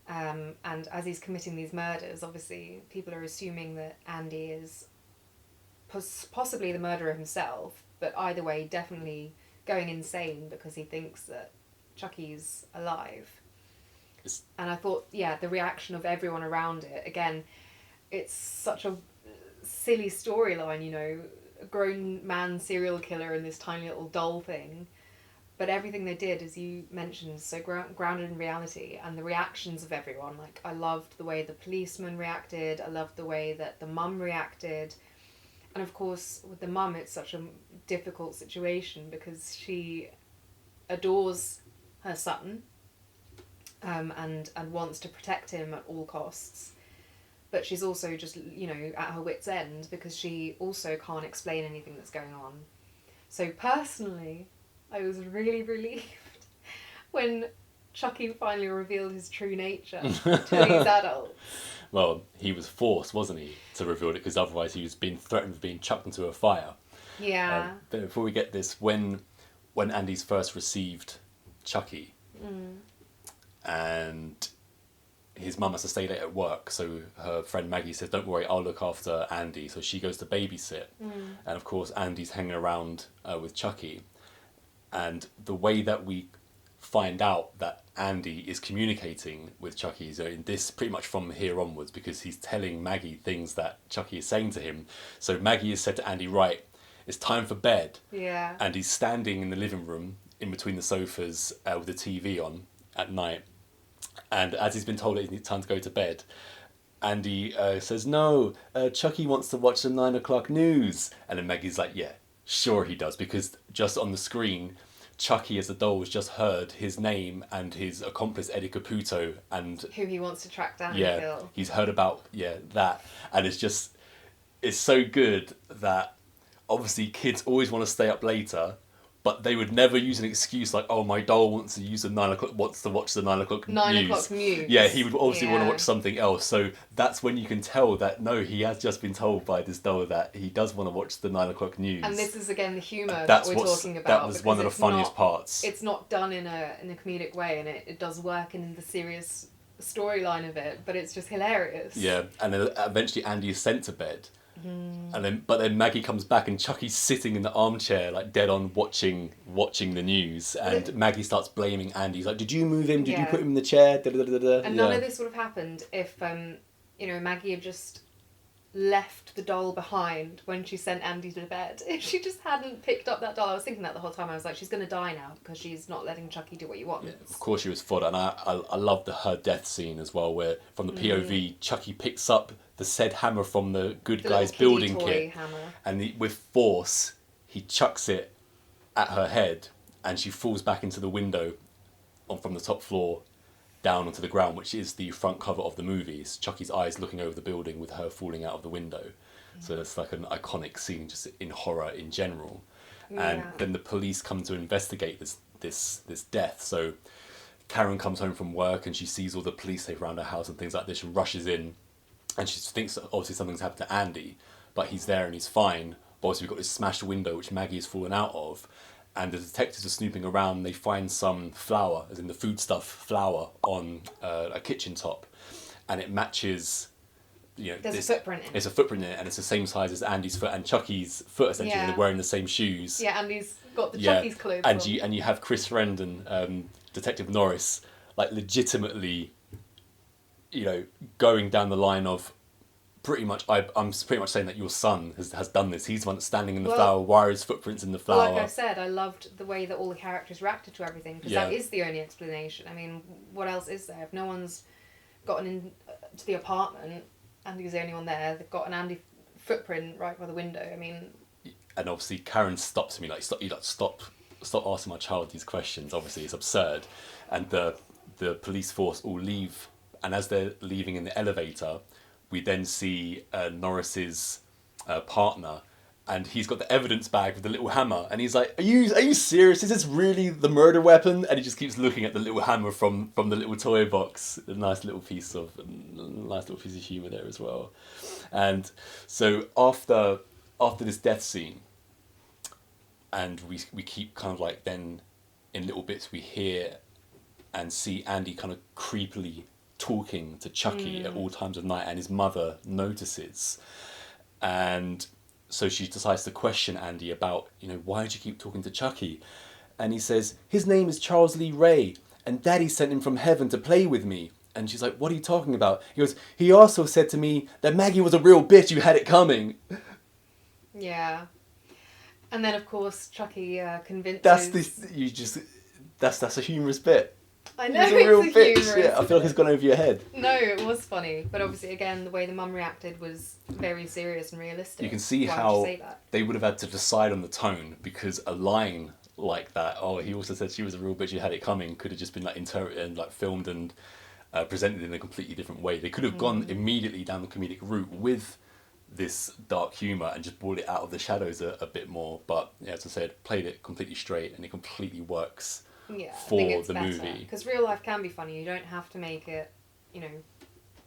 And as he's committing these murders, obviously people are assuming that Andy is possibly the murderer himself, but either way, definitely going insane because he thinks that Chucky's alive. And I thought, yeah, the reaction of everyone around it, again, it's such a silly storyline, you know, a grown man serial killer and this tiny little doll thing. But everything they did, as you mentioned, so grounded in reality, and the reactions of everyone. Like, I loved the way the policeman reacted, I loved the way that the mum reacted. And of course, with the mum, it's such a difficult situation because she adores her son, and wants to protect him at all costs. But she's also just, you know, at her wit's end because she also can't explain anything that's going on. So personally, I was really relieved when Chucky finally revealed his true nature to these adults. Well, he was forced, wasn't he, to reveal it, because otherwise he was being threatened with being chucked into a fire. Yeah. But before we get this, when Andy's first received Chucky, and his mum has to stay late at work, so her friend Maggie says, "Don't worry, I'll look after Andy." So she goes to babysit, and of course Andy's hanging around with Chucky, and the way that we find out that Andy is communicating with Chucky is in this pretty much from here onwards, because he's telling Maggie things that Chucky is saying to him. So Maggie has said to Andy, "Right, it's time for bed." Yeah. And he's standing in the living room in between the sofas with the TV on at night. And as he's been told it's time to go to bed, Andy says, "No, Chucky wants to watch the 9 o'clock news." And then Maggie's like, "Yeah, sure he does," because just on the screen, Chucky as a doll has just heard his name and his accomplice Eddie Caputo, and who he wants to track down and kill. he's heard about that, and it's so good that obviously kids always want to stay up later, but they would never use an excuse like, "Oh, my doll wants to use wants to watch the 9 o'clock 9 o'clock news." Yeah, he would obviously want to watch something else. So that's when you can tell that no, he has just been told by this doll that he does want to watch the 9 o'clock news. And this is again the humour that we're talking about. That was one of the funniest parts. It's not done in a comedic way, and it does work in the serious storyline of it, but it's just hilarious. Yeah, and then eventually Andy is sent to bed. And then Maggie comes back and Chucky's sitting in the armchair like dead on watching the news, and Maggie starts blaming Andy. He's like, "Did you move him? Did you put him in the chair?" And none of this would have happened if Maggie had just left the doll behind when she sent Andy to bed. If she just hadn't picked up that doll, I was thinking that the whole time. I was like, she's going to die now because she's not letting Chucky do what he wants. Yeah, of course she was fodder, and I love her death scene as well, where from the POV, Chucky picks up the said hammer from the good guy's building kit, hammer. And with force he chucks it at her head, and she falls back into the window from the top floor down onto the ground, which is the front cover of the movie. It's Chucky's eyes looking over the building with her falling out of the window. So it's like an iconic scene just in horror in general. And then the police come to investigate this death. So Karen comes home from work and she sees all the police safe around her house and things like this, and rushes in, and she thinks that obviously something's happened to Andy, but he's there and he's fine. But obviously we've got this smashed window which Maggie has fallen out of. And the detectives are snooping around. They find some flour, as in the foodstuff flour, on a kitchen top, and it matches. There's a footprint in it. It's a footprint in it, and it's the same size as Andy's foot and Chucky's foot. Essentially, they're wearing the same shoes. Yeah, Andy's got the Chucky's clothes on. And you have Chris Friend and Detective Norris like legitimately, going down the line of. Pretty much, I'm pretty much saying that your son has done this. He's the one that's standing in the flour. Why are his footprints in the flour? Like I said, I loved the way that all the characters reacted to everything, because that is the only explanation. I mean, what else is there? If no one's gotten in to the apartment, Andy's the only one there. They've got an Andy footprint right by the window. I mean, and obviously Karen stops me stop asking my child these questions. Obviously, it's absurd, and the police force all leave, and as they're leaving in the elevator, we then see Norris's partner, and he's got the evidence bag with the little hammer, and he's like, "Are you serious? Is this really the murder weapon?" And he just keeps looking at the little hammer from the little toy box. A nice little piece of humour there as well. And so after this death scene, and we keep kind of like then in little bits we hear and see Andy kind of creepily talking to Chucky at all times of night, and his mother notices. And so she decides to question Andy about, why did you keep talking to Chucky? And he says, his name is Charles Lee Ray, and Daddy sent him from heaven to play with me. And she's like, what are you talking about? He goes, he also said to me that Maggie was a real bitch, you had it coming. Yeah. And then, of course, Chucky convinces... That's a humorous bit. I know, He's a real bitch. humorous. Yeah, I feel like it's gone over your head. No, it was funny. But obviously, again, the way the mum reacted was very serious and realistic. You can see how they would have had to decide on the tone, because a line like that, he also said she was a real bitch, you had it coming, could have just been filmed and presented in a completely different way. They could have gone immediately down the comedic route with this dark humour and just brought it out of the shadows a bit more. But, as I said, played it completely straight, and it completely works. Yeah, for I think it's the better, movie. because real life can be funny. You don't have to make it,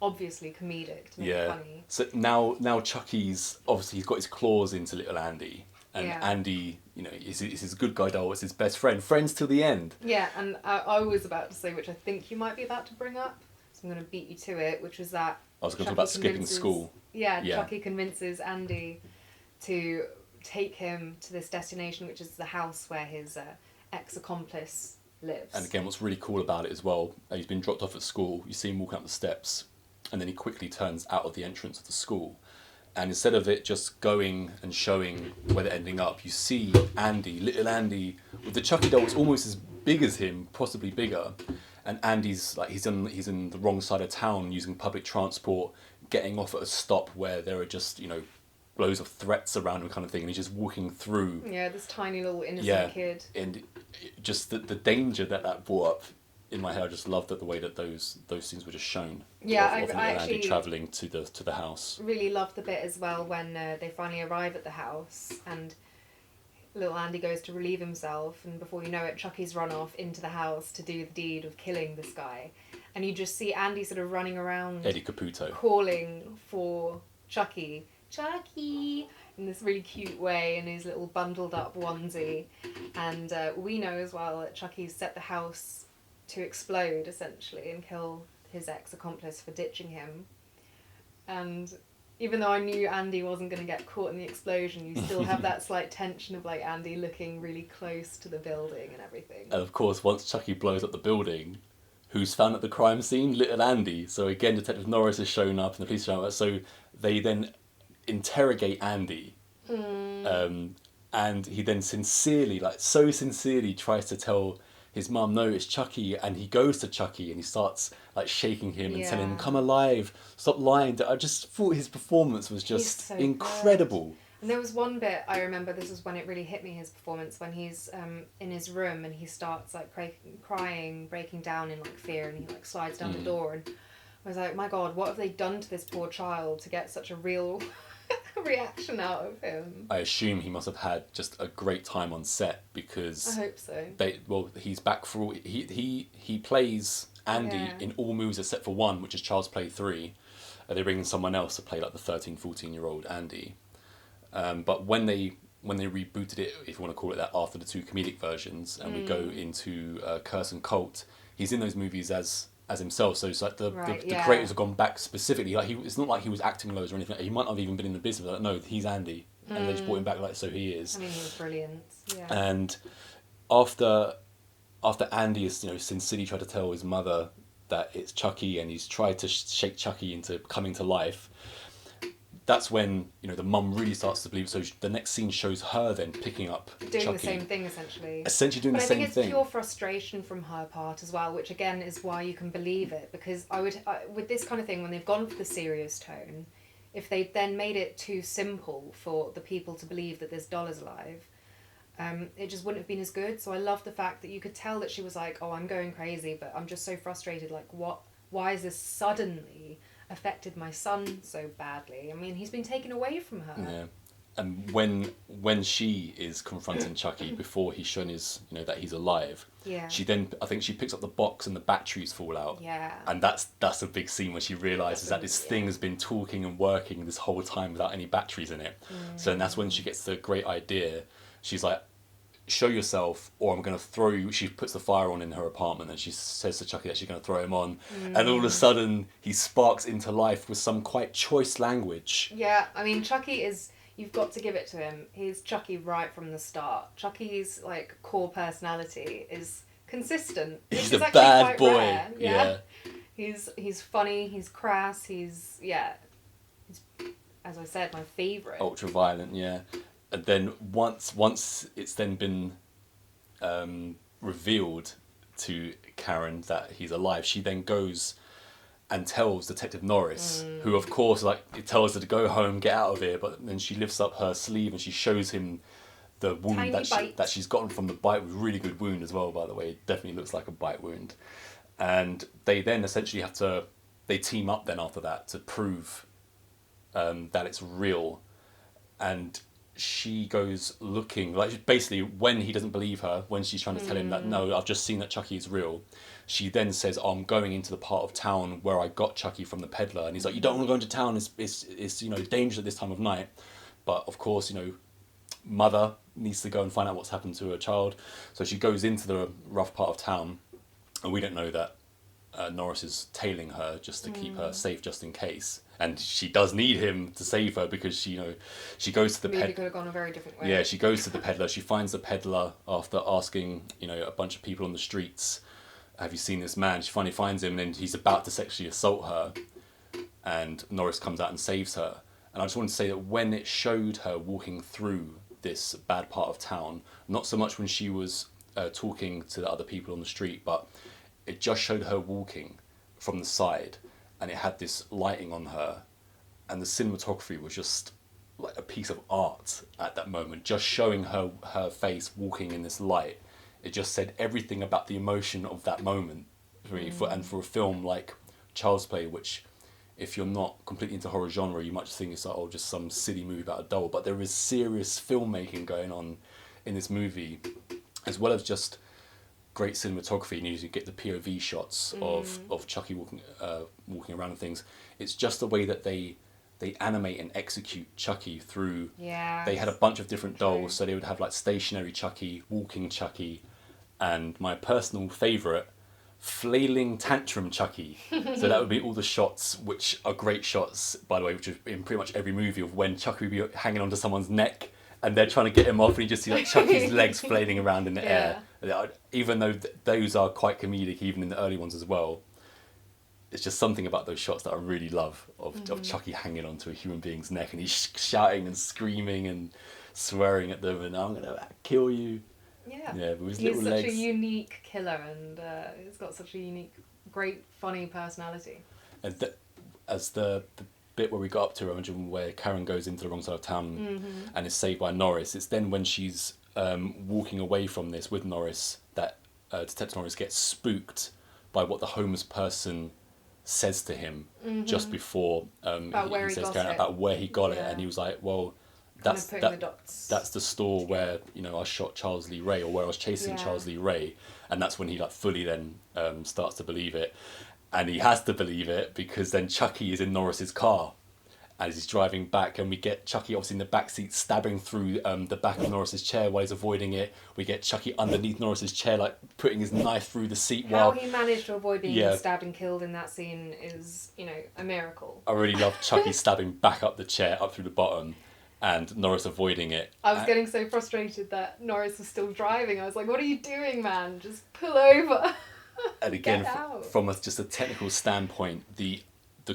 obviously comedic to make it funny. So now Chucky's obviously he's got his claws into little Andy, and Andy, is his good guy doll. It's his best friend, friends till the end. Yeah, and I was about to say, which I think you might be about to bring up, so I'm going to beat you to it, which was that I was going to talk about skipping school. Yeah, Chucky convinces Andy to take him to this destination, which is the house where his ex-accomplice lives. And again, what's really cool about it as well, he's been dropped off at school, you see him walking up the steps, and then he quickly turns out of the entrance of the school. And instead of it just going and showing where they're ending up, you see Andy, little Andy, with the Chucky doll that's almost as big as him, possibly bigger. And Andy's he's in the wrong side of town using public transport, getting off at a stop where there are just, loads of threats around him kind of thing, and he's just walking through. Yeah, this tiny little innocent kid. And just the danger that brought up in my head, I just loved the way that those scenes were just shown. Yeah, of I actually Andy travelling to the house. Really loved the bit as well when they finally arrive at the house and little Andy goes to relieve himself, and before you know it, Chucky's run off into the house to do the deed of killing this guy. And you just see Andy sort of running around, Eddie Caputo, calling for Chucky, in this really cute way in his little bundled up onesie. And we know as well that Chucky's set the house to explode, essentially, and kill his ex-accomplice for ditching him. And even though I knew Andy wasn't going to get caught in the explosion, you still have that slight tension of Andy looking really close to the building and everything. And of course, once Chucky blows up the building, who's found at the crime scene? Little Andy. So again, Detective Norris has shown up and the police show up. So they then interrogate Andy. And he then sincerely tries to tell his mum, no, it's Chucky, and he goes to Chucky and he starts shaking him and telling him, come alive, stop lying. I just thought his performance was just so incredible. Good. And there was one bit I remember, this is when it really hit me, his performance, when he's in his room and he starts crying, breaking down in fear, and he slides down the door, and I was like, my God, what have they done to this poor child to get such a real reaction out of him? I assume he must have had just a great time on set, because I hope so. He's back for all, he plays Andy in all movies except for one, which is Child's Play 3. They bring in someone else to play the 13-14-year-old Andy. But when they rebooted it, if you want to call it that, after the two comedic versions, and we go into Curse and Cult, he's in those movies as himself. So it's the creators have gone back specifically. It's not like he was acting loads or anything. He might not have even been in the business. No, he's Andy, and they just brought him back so he is. I mean, he was brilliant. Yeah. And after Andy has sincerely tried to tell his mother that it's Chucky, and he's tried to shake Chucky into coming to life, that's when the mum really starts to believe. So the next scene shows her then picking up doing Chucky. the same thing, essentially doing the same thing. I think it's pure frustration from her part as well, which again is why you can believe it, because with this kind of thing, when they've gone for the serious tone, if they then made it too simple for the people to believe that this doll is alive, it just wouldn't have been as good. So I love the fact that you could tell that she was like, oh, I'm going crazy, but I'm just so frustrated, why is this suddenly affected my son so badly? I mean, he's been taken away from her. Yeah. And when she is confronting Chucky before he's shown that he's alive, she then, I think she picks up the box and the batteries fall out. Yeah. And that's a big scene when she realises that this thing has been talking and working this whole time without any batteries in it. So then that's when she gets the great idea. She's like, show yourself or I'm going to throw you. She puts the fire on in her apartment and she says to Chucky that she's going to throw him on. And all of a sudden he sparks into life with some quite choice language. Yeah, I mean, Chucky is... You've got to give it to him. He's Chucky right from the start. Chucky's, like, core personality is consistent. He's a bad boy. Rare. Yeah. He's funny, he's crass, he's, as I said, my favourite. Ultra violent, yeah. And then once it's then been revealed to Karen that he's alive, she then goes and tells Detective Norris, who of course it tells her to go home, get out of here, but then she lifts up her sleeve and she shows him the wound that she's gotten from the bite, with really good wound as well, by the way. It definitely looks like a bite wound. And they then essentially they team up then after that to prove that it's real. And she goes looking, like, basically when he doesn't believe her, when she's trying to tell him that, no, I've just seen that Chucky is real, she then says, I'm going into the part of town where I got Chucky from the peddler. And he's like, you don't want to go into town, it's dangerous at this time of night. But of course, mother needs to go and find out what's happened to her child. So she goes into the rough part of town, and we don't know that Norris is tailing her just to keep her safe, just in case. And she does need him to save her because she goes to the peddler. Could have gone a very different way. Yeah, she goes to the peddler. She finds the peddler after asking, a bunch of people on the streets, have you seen this man? She finally finds him, and he's about to sexually assault her. And Norris comes out and saves her. And I just want to say that when it showed her walking through this bad part of town, not so much when she was talking to the other people on the street, but it just showed her walking from the side, and it had this lighting on her, and the cinematography was just like a piece of art at that moment, just showing her face walking in this light. It just said everything about the emotion of that moment for me. And for a film like Child's Play, which, if you're not completely into horror genre, you might just think it's like, just some silly movie about a doll. But there is serious filmmaking going on in this movie, as well as just great cinematography. And you get the POV shots of Chucky walking around and things. It's just the way that they animate and execute Chucky through. Yeah. They had a bunch of different dolls, so they would have like stationary Chucky, walking Chucky, and my personal favourite, flailing tantrum Chucky. So that would be all the shots, which are great shots, by the way, which is in pretty much every movie, of when Chucky would be hanging onto someone's neck and they're trying to get him off, and you just see like Chucky's legs flailing around in the air. Even though those are quite comedic, even in the early ones as well, it's just something about those shots that I really love of Chucky hanging onto a human being's neck, and he's shouting and screaming and swearing at them, and I'm gonna kill you. Yeah, with his little legs. He's such a unique killer, and he's got such a unique, great, funny personality. And as the bit where we got up to, where Karen goes into the wrong side of town and is saved by Norris, it's then when she's walking away from this with Norris that Detective Norris gets spooked by what the homeless person says to him just before he says Karen about where he got it, and he was like, well, that's the store where I shot Charles Lee Ray, or where I was chasing Charles Lee Ray. And that's when he fully then starts to believe it, and he has to believe it because then Chucky is in Norris's car as he's driving back, and we get Chucky obviously in the back seat stabbing through the back of Norris's chair while he's avoiding it. We get Chucky underneath Norris's chair, like putting his knife through the seat. How he managed to avoid being stabbed and killed in that scene is, a miracle. I really love Chucky stabbing back up the chair, up through the bottom, and Norris avoiding it. I was getting so frustrated that Norris was still driving. I was like, what are you doing, man? Just pull over. And again, from just a technical standpoint, the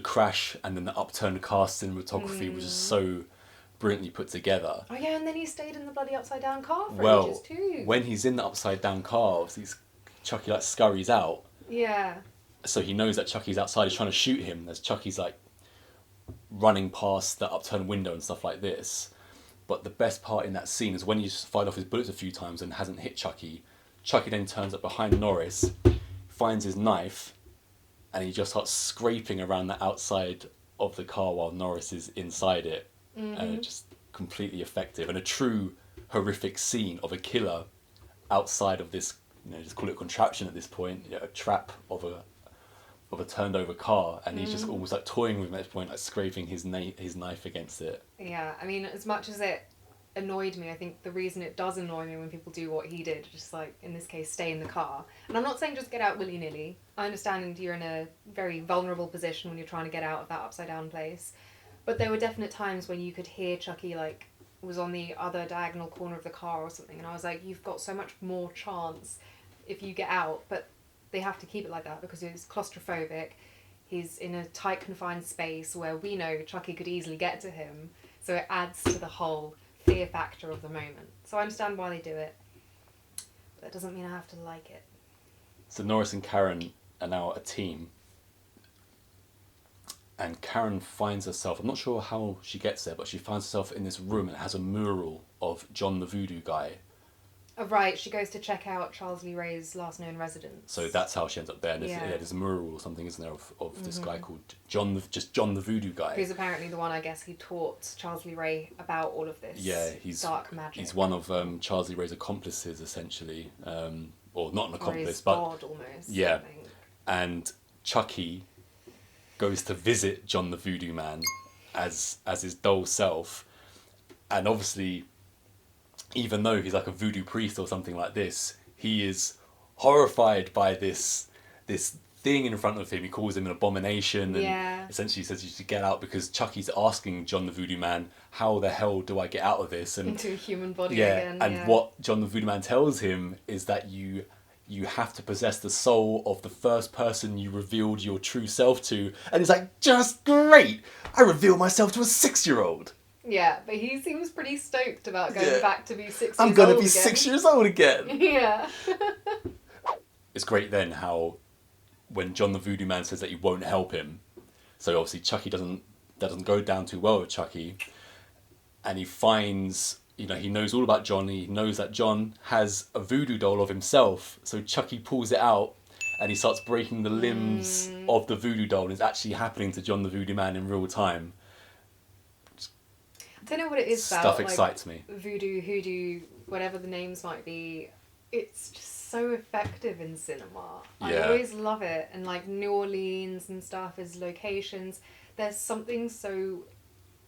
crash and then the upturned car cinematography was just so brilliantly put together. Oh yeah, and then he stayed in the bloody upside down car for ages too. When he's in the upside down car, obviously Chucky scurries out. Yeah. So he knows that Chucky's outside. He's trying to shoot him as Chucky's running past the upturned window and stuff like this. But the best part in that scene is when he's fired off his bullets a few times and hasn't hit Chucky. Chucky then turns up behind Norris, finds his knife, and he just starts scraping around the outside of the car while Norris is inside it. And it's just completely effective, and a true horrific scene of a killer outside of this, just call it a contraption at this point, a trap of a turned over car, and he's just almost toying with him at this point, scraping his knife against it. Yeah, I mean, as much as it annoyed me. I think the reason it does annoy me when people do what he did, just like in this case, stay in the car. And I'm not saying just get out willy-nilly. I understand you're in a very vulnerable position when you're trying to get out of that upside down place. But there were definite times when you could hear Chucky like was on the other diagonal corner of the car or something, and I was like, you've got so much more chance if you get out. But they have to keep it like that because he's claustrophobic. He's in a tight confined space where we know Chucky could easily get to him. So it adds to the whole fear factor of the moment. So I understand why they do it, but that doesn't mean I have to like it. So Norris and Karen are now a team, and Karen finds herself, I'm not sure how she gets there, but she finds herself in this room and it has a mural of John the Voodoo guy. Oh, right, she goes to check out Charles Lee Ray's last known residence. So that's how she ends up there. And there's a mural or something, isn't there, of this guy called John the Voodoo guy. Who's apparently the one, I guess, who taught Charles Lee Ray about all of this dark magic. He's one of Charles Lee Ray's accomplices, essentially. Or not an accomplice, or his but... god, almost. Yeah. And Chucky goes to visit John the Voodoo Man as his doll self. And obviously... even though he's like a voodoo priest or something like this, he is horrified by this thing in front of him. He calls him an abomination and essentially says you should get out because Chucky's asking John the Voodoo Man, how the hell do I get out of this? And into a human body again. And what John the Voodoo Man tells him is that you have to possess the soul of the first person you revealed your true self to. And it's like, just great! I revealed myself to a 6-year-old. Yeah, but he seems pretty stoked about going back to be 6 years old. I'm going to be 6 years old again. Yeah. It's great then how when John the Voodoo Man says that he won't help him, so obviously Chucky doesn't go down too well with Chucky, and he finds, he knows all about John, he knows that John has a voodoo doll of himself, so Chucky pulls it out and he starts breaking the limbs of the voodoo doll, and it's actually happening to John the Voodoo Man in real time. I don't know what it is about. Stuff excites me. Voodoo, hoodoo, whatever the names might be. It's just so effective in cinema. Yeah. I always love it. And like New Orleans and stuff as locations, there's something so...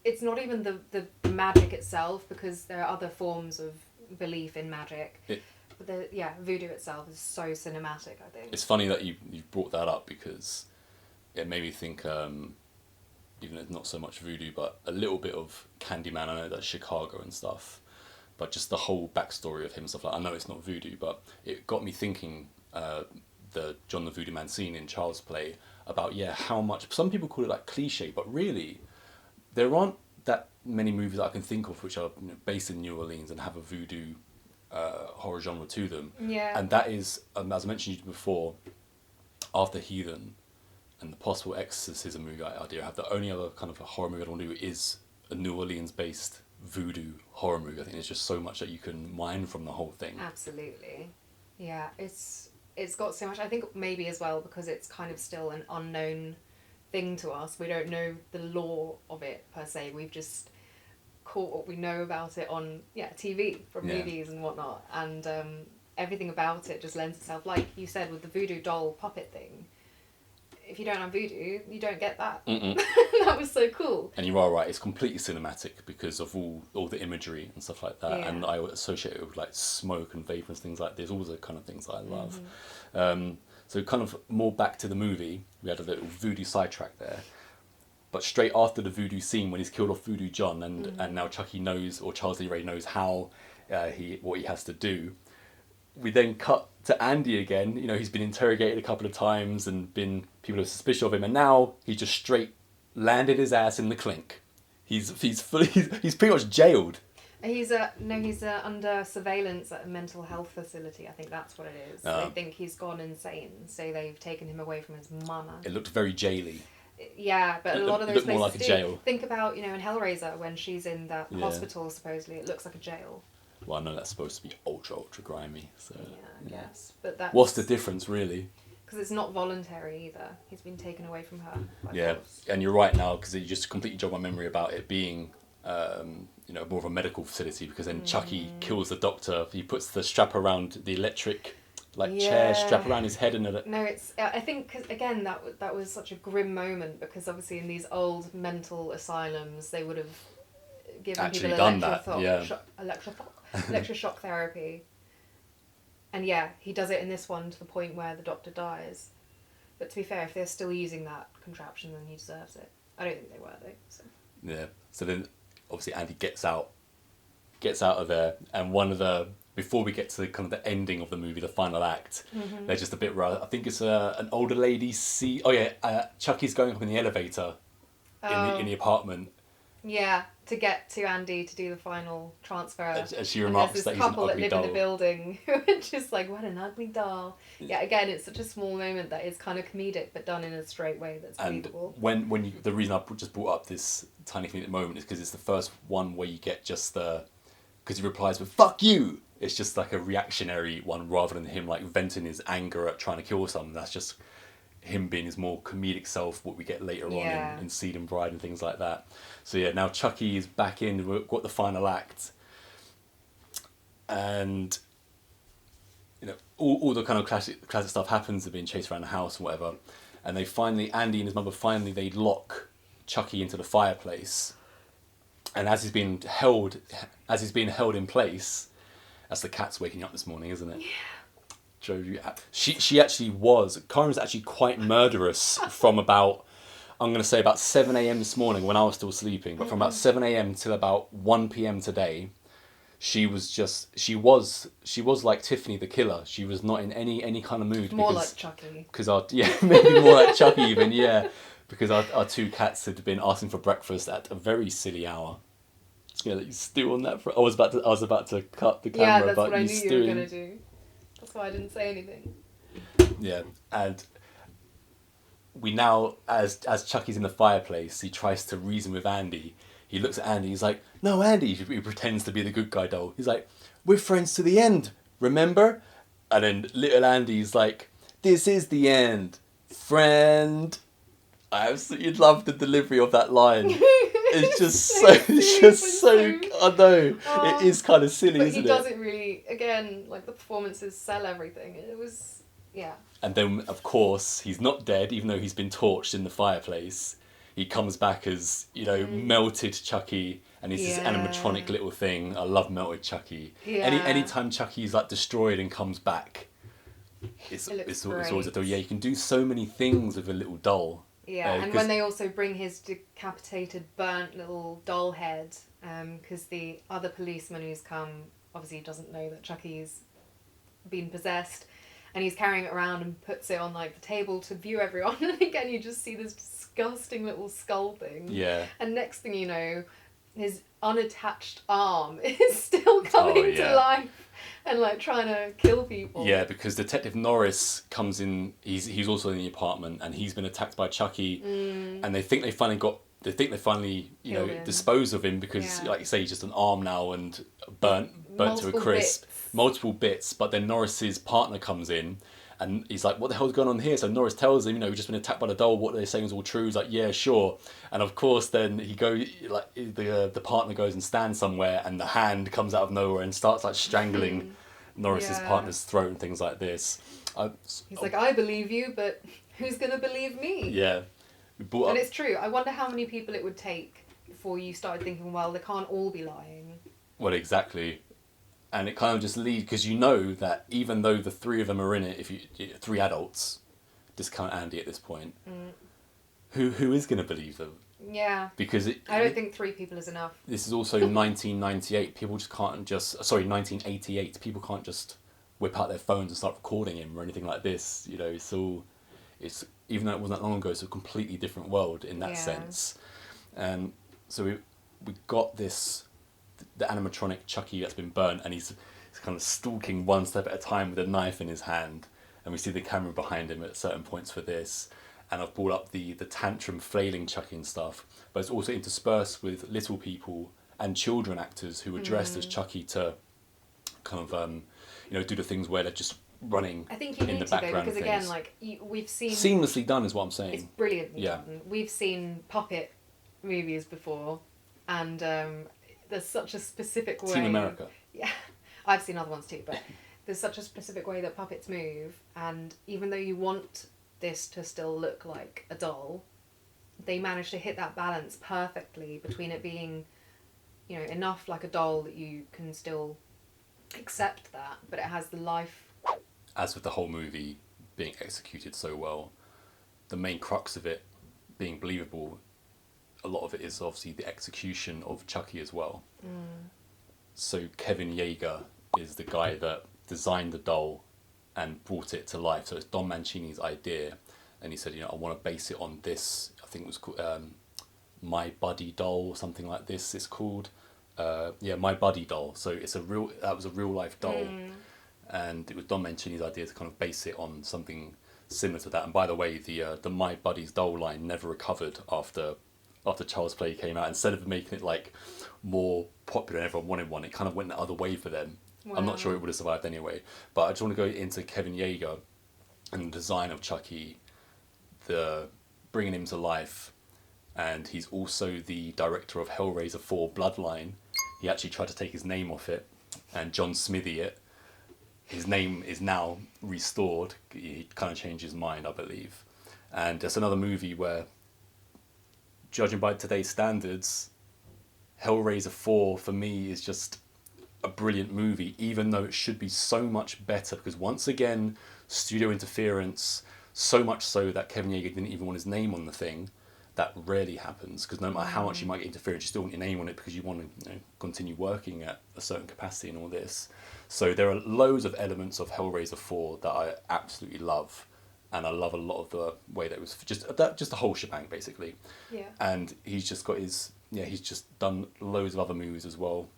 It's not even the magic itself, because there are other forms of belief in magic. But voodoo itself is so cinematic, I think. It's funny that you brought that up because it made me think... even if it's not so much voodoo, but a little bit of Candyman. I know that's Chicago and stuff, but just the whole backstory of him and stuff like. I know it's not voodoo, but it got me thinking. The John the Voodoo Man scene in Child's Play about how much some people call it like cliche, but really there aren't that many movies that I can think of which are based in New Orleans and have a voodoo horror genre to them. Yeah. And that is, as I mentioned before, after Heathen and the possible exorcism movie idea, I have the only other kind of a horror movie I want to do is a New Orleans-based voodoo horror movie. I think there's just so much that you can mine from the whole thing. Absolutely. Yeah, it's got so much. I think maybe as well because it's kind of still an unknown thing to us. We don't know the lore of it per se. We've just caught what we know about it on TV from movies and whatnot. And everything about it just lends itself, like you said, with the voodoo doll puppet thing. If you don't have voodoo, you don't get that. That was so cool. And you are right, it's completely cinematic because of all the imagery and stuff like that. Yeah. And I associate it with like smoke and vapour and things like this, all the kind of things that I love. So kind of more back to the movie, we had a little voodoo sidetrack there. But straight after the voodoo scene, when he's killed off Voodoo John and now Chucky knows, or Charles Lee Ray knows how what he has to do, we then cut to Andy again. He's been interrogated a couple of times and people are suspicious of him, and now he just straight landed his ass in the clink. He's pretty much jailed. He's under surveillance at a mental health facility. I think that's what it is. They think he's gone insane, so they've taken him away from his mama. It looked very jaily. Yeah, but a lot of those places more like a jail. Think about, in Hellraiser when she's in that hospital, supposedly, it looks like a jail. Well, I know that's supposed to be ultra grimy, so... Yeah, I guess. But that's... What's the difference, really? Because it's not voluntary, either. He's been taken away from her by force. And you're right now, because you just completely jogged my memory about it being, more of a medical facility, because then Chucky kills the doctor, he puts the strap around the electric... chair strap around his head and No, it's... I think, cause, again, that was such a grim moment, because obviously in these old mental asylums, they would have giving actually people done that. Yeah. electroshock therapy. And yeah, he does it in this one to the point where the doctor dies. But to be fair, if they're still using that contraption, then he deserves it. I don't think they were though. So. Yeah. So then, obviously, Andy gets out of there, and one of the before we get to the kind of the ending of the movie, the final act, they're just a bit rough. I think it's an older lady. Chucky's going up in the elevator in the apartment. Yeah, to get to Andy to do the final transfer. As she remarks that he's an ugly doll. There's this couple that live in the building who are just like, what an ugly doll. Yeah, again, it's such a small moment that is kind of comedic, but done in a straight way that's believable. And when the reason I just brought up this tiny comedic moment is because it's the first one where you get just because he replies with "fuck you." It's just like a reactionary one rather than him like venting his anger at trying to kill someone. That's just him being his more comedic self, what we get later on in Seed and Bride and things like that. So yeah, now Chucky is back in, we've got the final act. And, you know, all the kind of classic stuff happens, they're being chased around the house and whatever. And Andy and his mother they lock Chucky into the fireplace. And as he's being held in place, that's the cat's waking up this morning, isn't it? Yeah. She actually was. Karen was actually quite murderous from about 7 a.m. this morning when I was still sleeping. But from about 7 a.m. till about 1 p.m. today, she was like Tiffany the killer. She was not in any kind of mood. More like Chucky. Maybe more like Chucky even. Yeah, because our two cats had been asking for breakfast at a very silly hour. Yeah, you stew on that. I was about to cut the camera, that's but what I knew stewing. you were gonna do. That's why I didn't say anything. Yeah, and we now, as Chucky's in the fireplace, he tries to reason with Andy. He looks at Andy. He's like, "No, Andy." He pretends to be the good guy doll. He's like, "We're friends to the end, remember?" And then little Andy's like, "This is the end, friend." I absolutely love the delivery of that line. It's just I know. It is kind of silly, isn't it? But he doesn't really, again, like the performances sell everything. It was, yeah. And then, of course, he's not dead, even though he's been torched in the fireplace. He comes back as, melted Chucky, and he's this animatronic little thing. I love melted Chucky. Yeah. Anytime Chucky's like destroyed and comes back, it's always a doll. Yeah, you can do so many things with a little doll. Yeah, and when they also bring his decapitated, burnt little doll head, because the other policeman who's come obviously doesn't know that Chucky's been possessed, and he's carrying it around and puts it on like the table to view everyone. And again, you just see this disgusting little skull thing. Yeah. And next thing you know, his unattached arm is still coming to life. And like trying to kill people. Yeah, because Detective Norris comes in. He's also in the apartment, and he's been attacked by Chucky. And they think they finally dispose of him because, like you say, he's just an arm now and burnt to a crisp. Multiple bits. But then Norris's partner comes in, and he's like, "What the hell's going on here?" So Norris tells him, we've just been attacked by the doll. What they're saying is all true. He's like, "Yeah, sure." And of course, then the partner goes and stands somewhere, and the hand comes out of nowhere and starts like strangling Norris's partner's throat and things like this. He's like, "I believe you, but who's gonna believe me?" Yeah, and it's true. I wonder how many people it would take before you started thinking, "Well, they can't all be lying." Well, exactly. And it kind of just leads, because you know that even though the three of them are in it, three adults, discount Andy at this point, who is going to believe them? Yeah. Because I don't think 3 people is enough. This is also 1998. People just can't 1988. People can't just whip out their phones and start recording him or anything like this. It's even though it wasn't that long ago, it's a completely different world in that sense. And so we got this. The animatronic Chucky that's been burnt, and he's kind of stalking one step at a time with a knife in his hand, and we see the camera behind him at certain points for this. And I've brought up the tantrum flailing Chucky and stuff, but it's also interspersed with little people and children actors who were dressed as Chucky to kind of do the things where they're just running. I think you in need the to background though, because again, like we've seen seamlessly done is what I'm saying. It's brilliantly done. We've seen puppet movies before, and there's such a specific way. Team America. Yeah, I've seen other ones too, but there's such a specific way that puppets move, and even though you want this to still look like a doll, they manage to hit that balance perfectly between it being you know, enough like a doll that you can still accept that, but it has the life. As with the whole movie being executed so well, the main crux of it being believable, a lot of it is obviously the execution of Chucky as well. So Kevin Yeager is the guy that designed the doll and brought it to life. So it's Don Mancini's idea, and he said, you know, I want to base it on this. I think it was called My Buddy Doll or something like this. It's called My Buddy Doll. So that was a real life doll, and it was Don Mancini's idea to kind of base it on something similar to that. And by the way, the My Buddy's doll line never recovered after Child's Play came out. Instead of making it like more popular and everyone wanted one, it kind of went the other way for them. Wow. I'm not sure it would have survived anyway. But I just want to go into Kevin Yeager and the design of Chucky, the bringing him to life, and he's also the director of Hellraiser 4 Bloodline. He actually tried to take his name off it and John Smithy it. His name is now restored. He kind of changed his mind, I believe. And it's another movie where, judging by today's standards, Hellraiser 4 for me is just a brilliant movie, even though it should be so much better, because once again, studio interference, so much so that Kevin Yeager didn't even want his name on the thing. That rarely happens, because no matter how much you might get interference, you still want your name on it because you want to, you know, continue working at a certain capacity and all this. So there are loads of elements of Hellraiser 4 that I absolutely love, and I love a lot of the way that it was just the whole shebang basically. Yeah. And he's just got he's just done loads of other movies as well,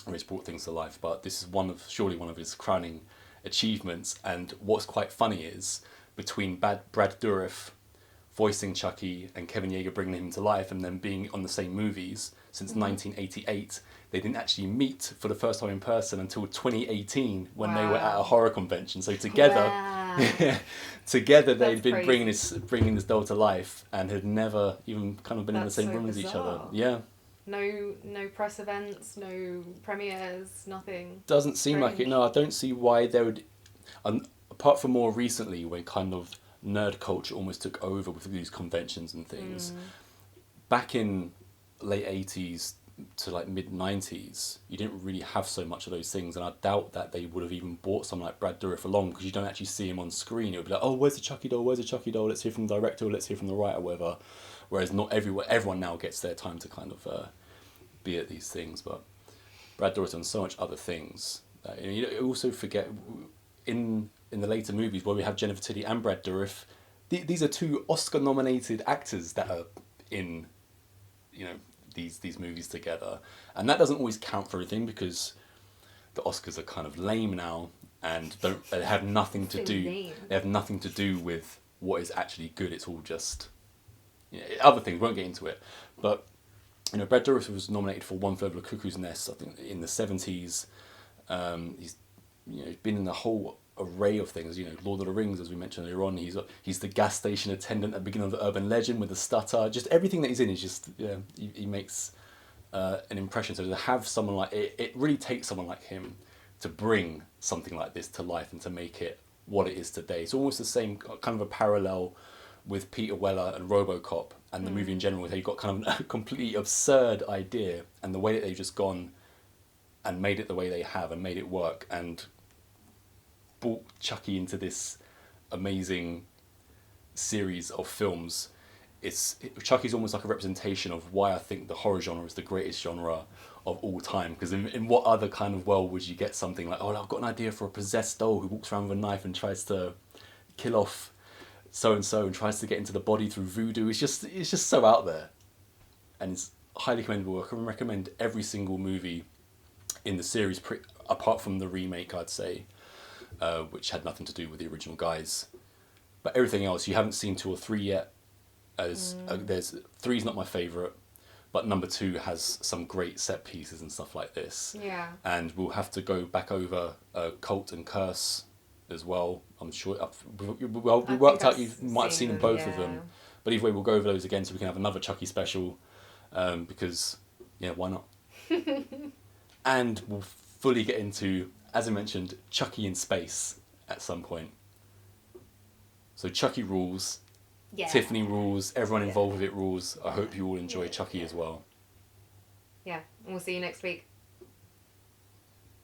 where he's brought things to life. But this is surely one of his crowning achievements. And what's quite funny is, between Brad Dourif voicing Chucky and Kevin Yeager bringing him to life and then being on the same movies since 1988, they didn't actually meet for the first time in person until 2018 when they were at a horror convention. So together, together they'd been bringing this doll to life and had never even kind of been in the same room as each other. Yeah. No press events, no premieres, nothing. Doesn't seem like it. No, I don't see why they would. Apart from more recently, when kind of nerd culture almost took over with these conventions and things. Back in late 80s to like mid 90s, you didn't really have so much of those things, and I doubt that they would have even brought someone like Brad Dourif along, because you don't actually see him on screen. It would be like, oh, where's the Chucky doll? Where's the Chucky doll? Let's hear from the director, or let's hear from the writer, or whatever. Whereas not everyone now gets their time to kind of be at these things. But Brad Dourif's done so much other things. You also forget in the later movies where we have Jennifer Tilly and Brad Dourif, these are two Oscar-nominated actors that are in, you know, these movies together, and that doesn't always count for everything, because the Oscars are kind of lame now and they have nothing to do. They have nothing to do with what is actually good. It's all just, you know, other things. Won't get into it, but you know, Brad Dourif was nominated for One Flew Over the Cuckoo's Nest, I think, in the 70s. He's been in the whole array of things, you know, Lord of the Rings, as we mentioned earlier on. He's the gas station attendant at the beginning of the Urban Legend with the stutter. Just everything that he's in is just, he makes an impression. So to have someone like it really takes someone like him to bring something like this to life and to make it what it is today. It's almost the same kind of a parallel with Peter Weller and RoboCop and the movie in general, where you've got kind of a completely absurd idea, and the way that they've just gone and made it the way they have and made it work and brought Chucky into this amazing series of films. Chucky's almost like a representation of why I think the horror genre is the greatest genre of all time. Because in what other kind of world would you get something like, oh, I've got an idea for a possessed doll who walks around with a knife and tries to kill off so and so and tries to get into the body through voodoo? It's just so out there, and it's highly commendable. I can recommend every single movie in the series, apart from the remake, I'd say, which had nothing to do with the original guys. But everything else, you haven't seen 2 or 3 yet. There's 3's not my favourite, but number 2 has some great set pieces and stuff like this. Yeah. And we'll have to go back over Cult and Curse as well. I'm sure we worked out you might have seen both of them. But either way, we'll go over those again so we can have another Chucky special, because, why not? And we'll fully get into, as I mentioned, Chucky in space at some point. So Chucky rules, Tiffany rules, everyone involved with it rules. I hope you all enjoy Chucky as well. Yeah, and we'll see you next week.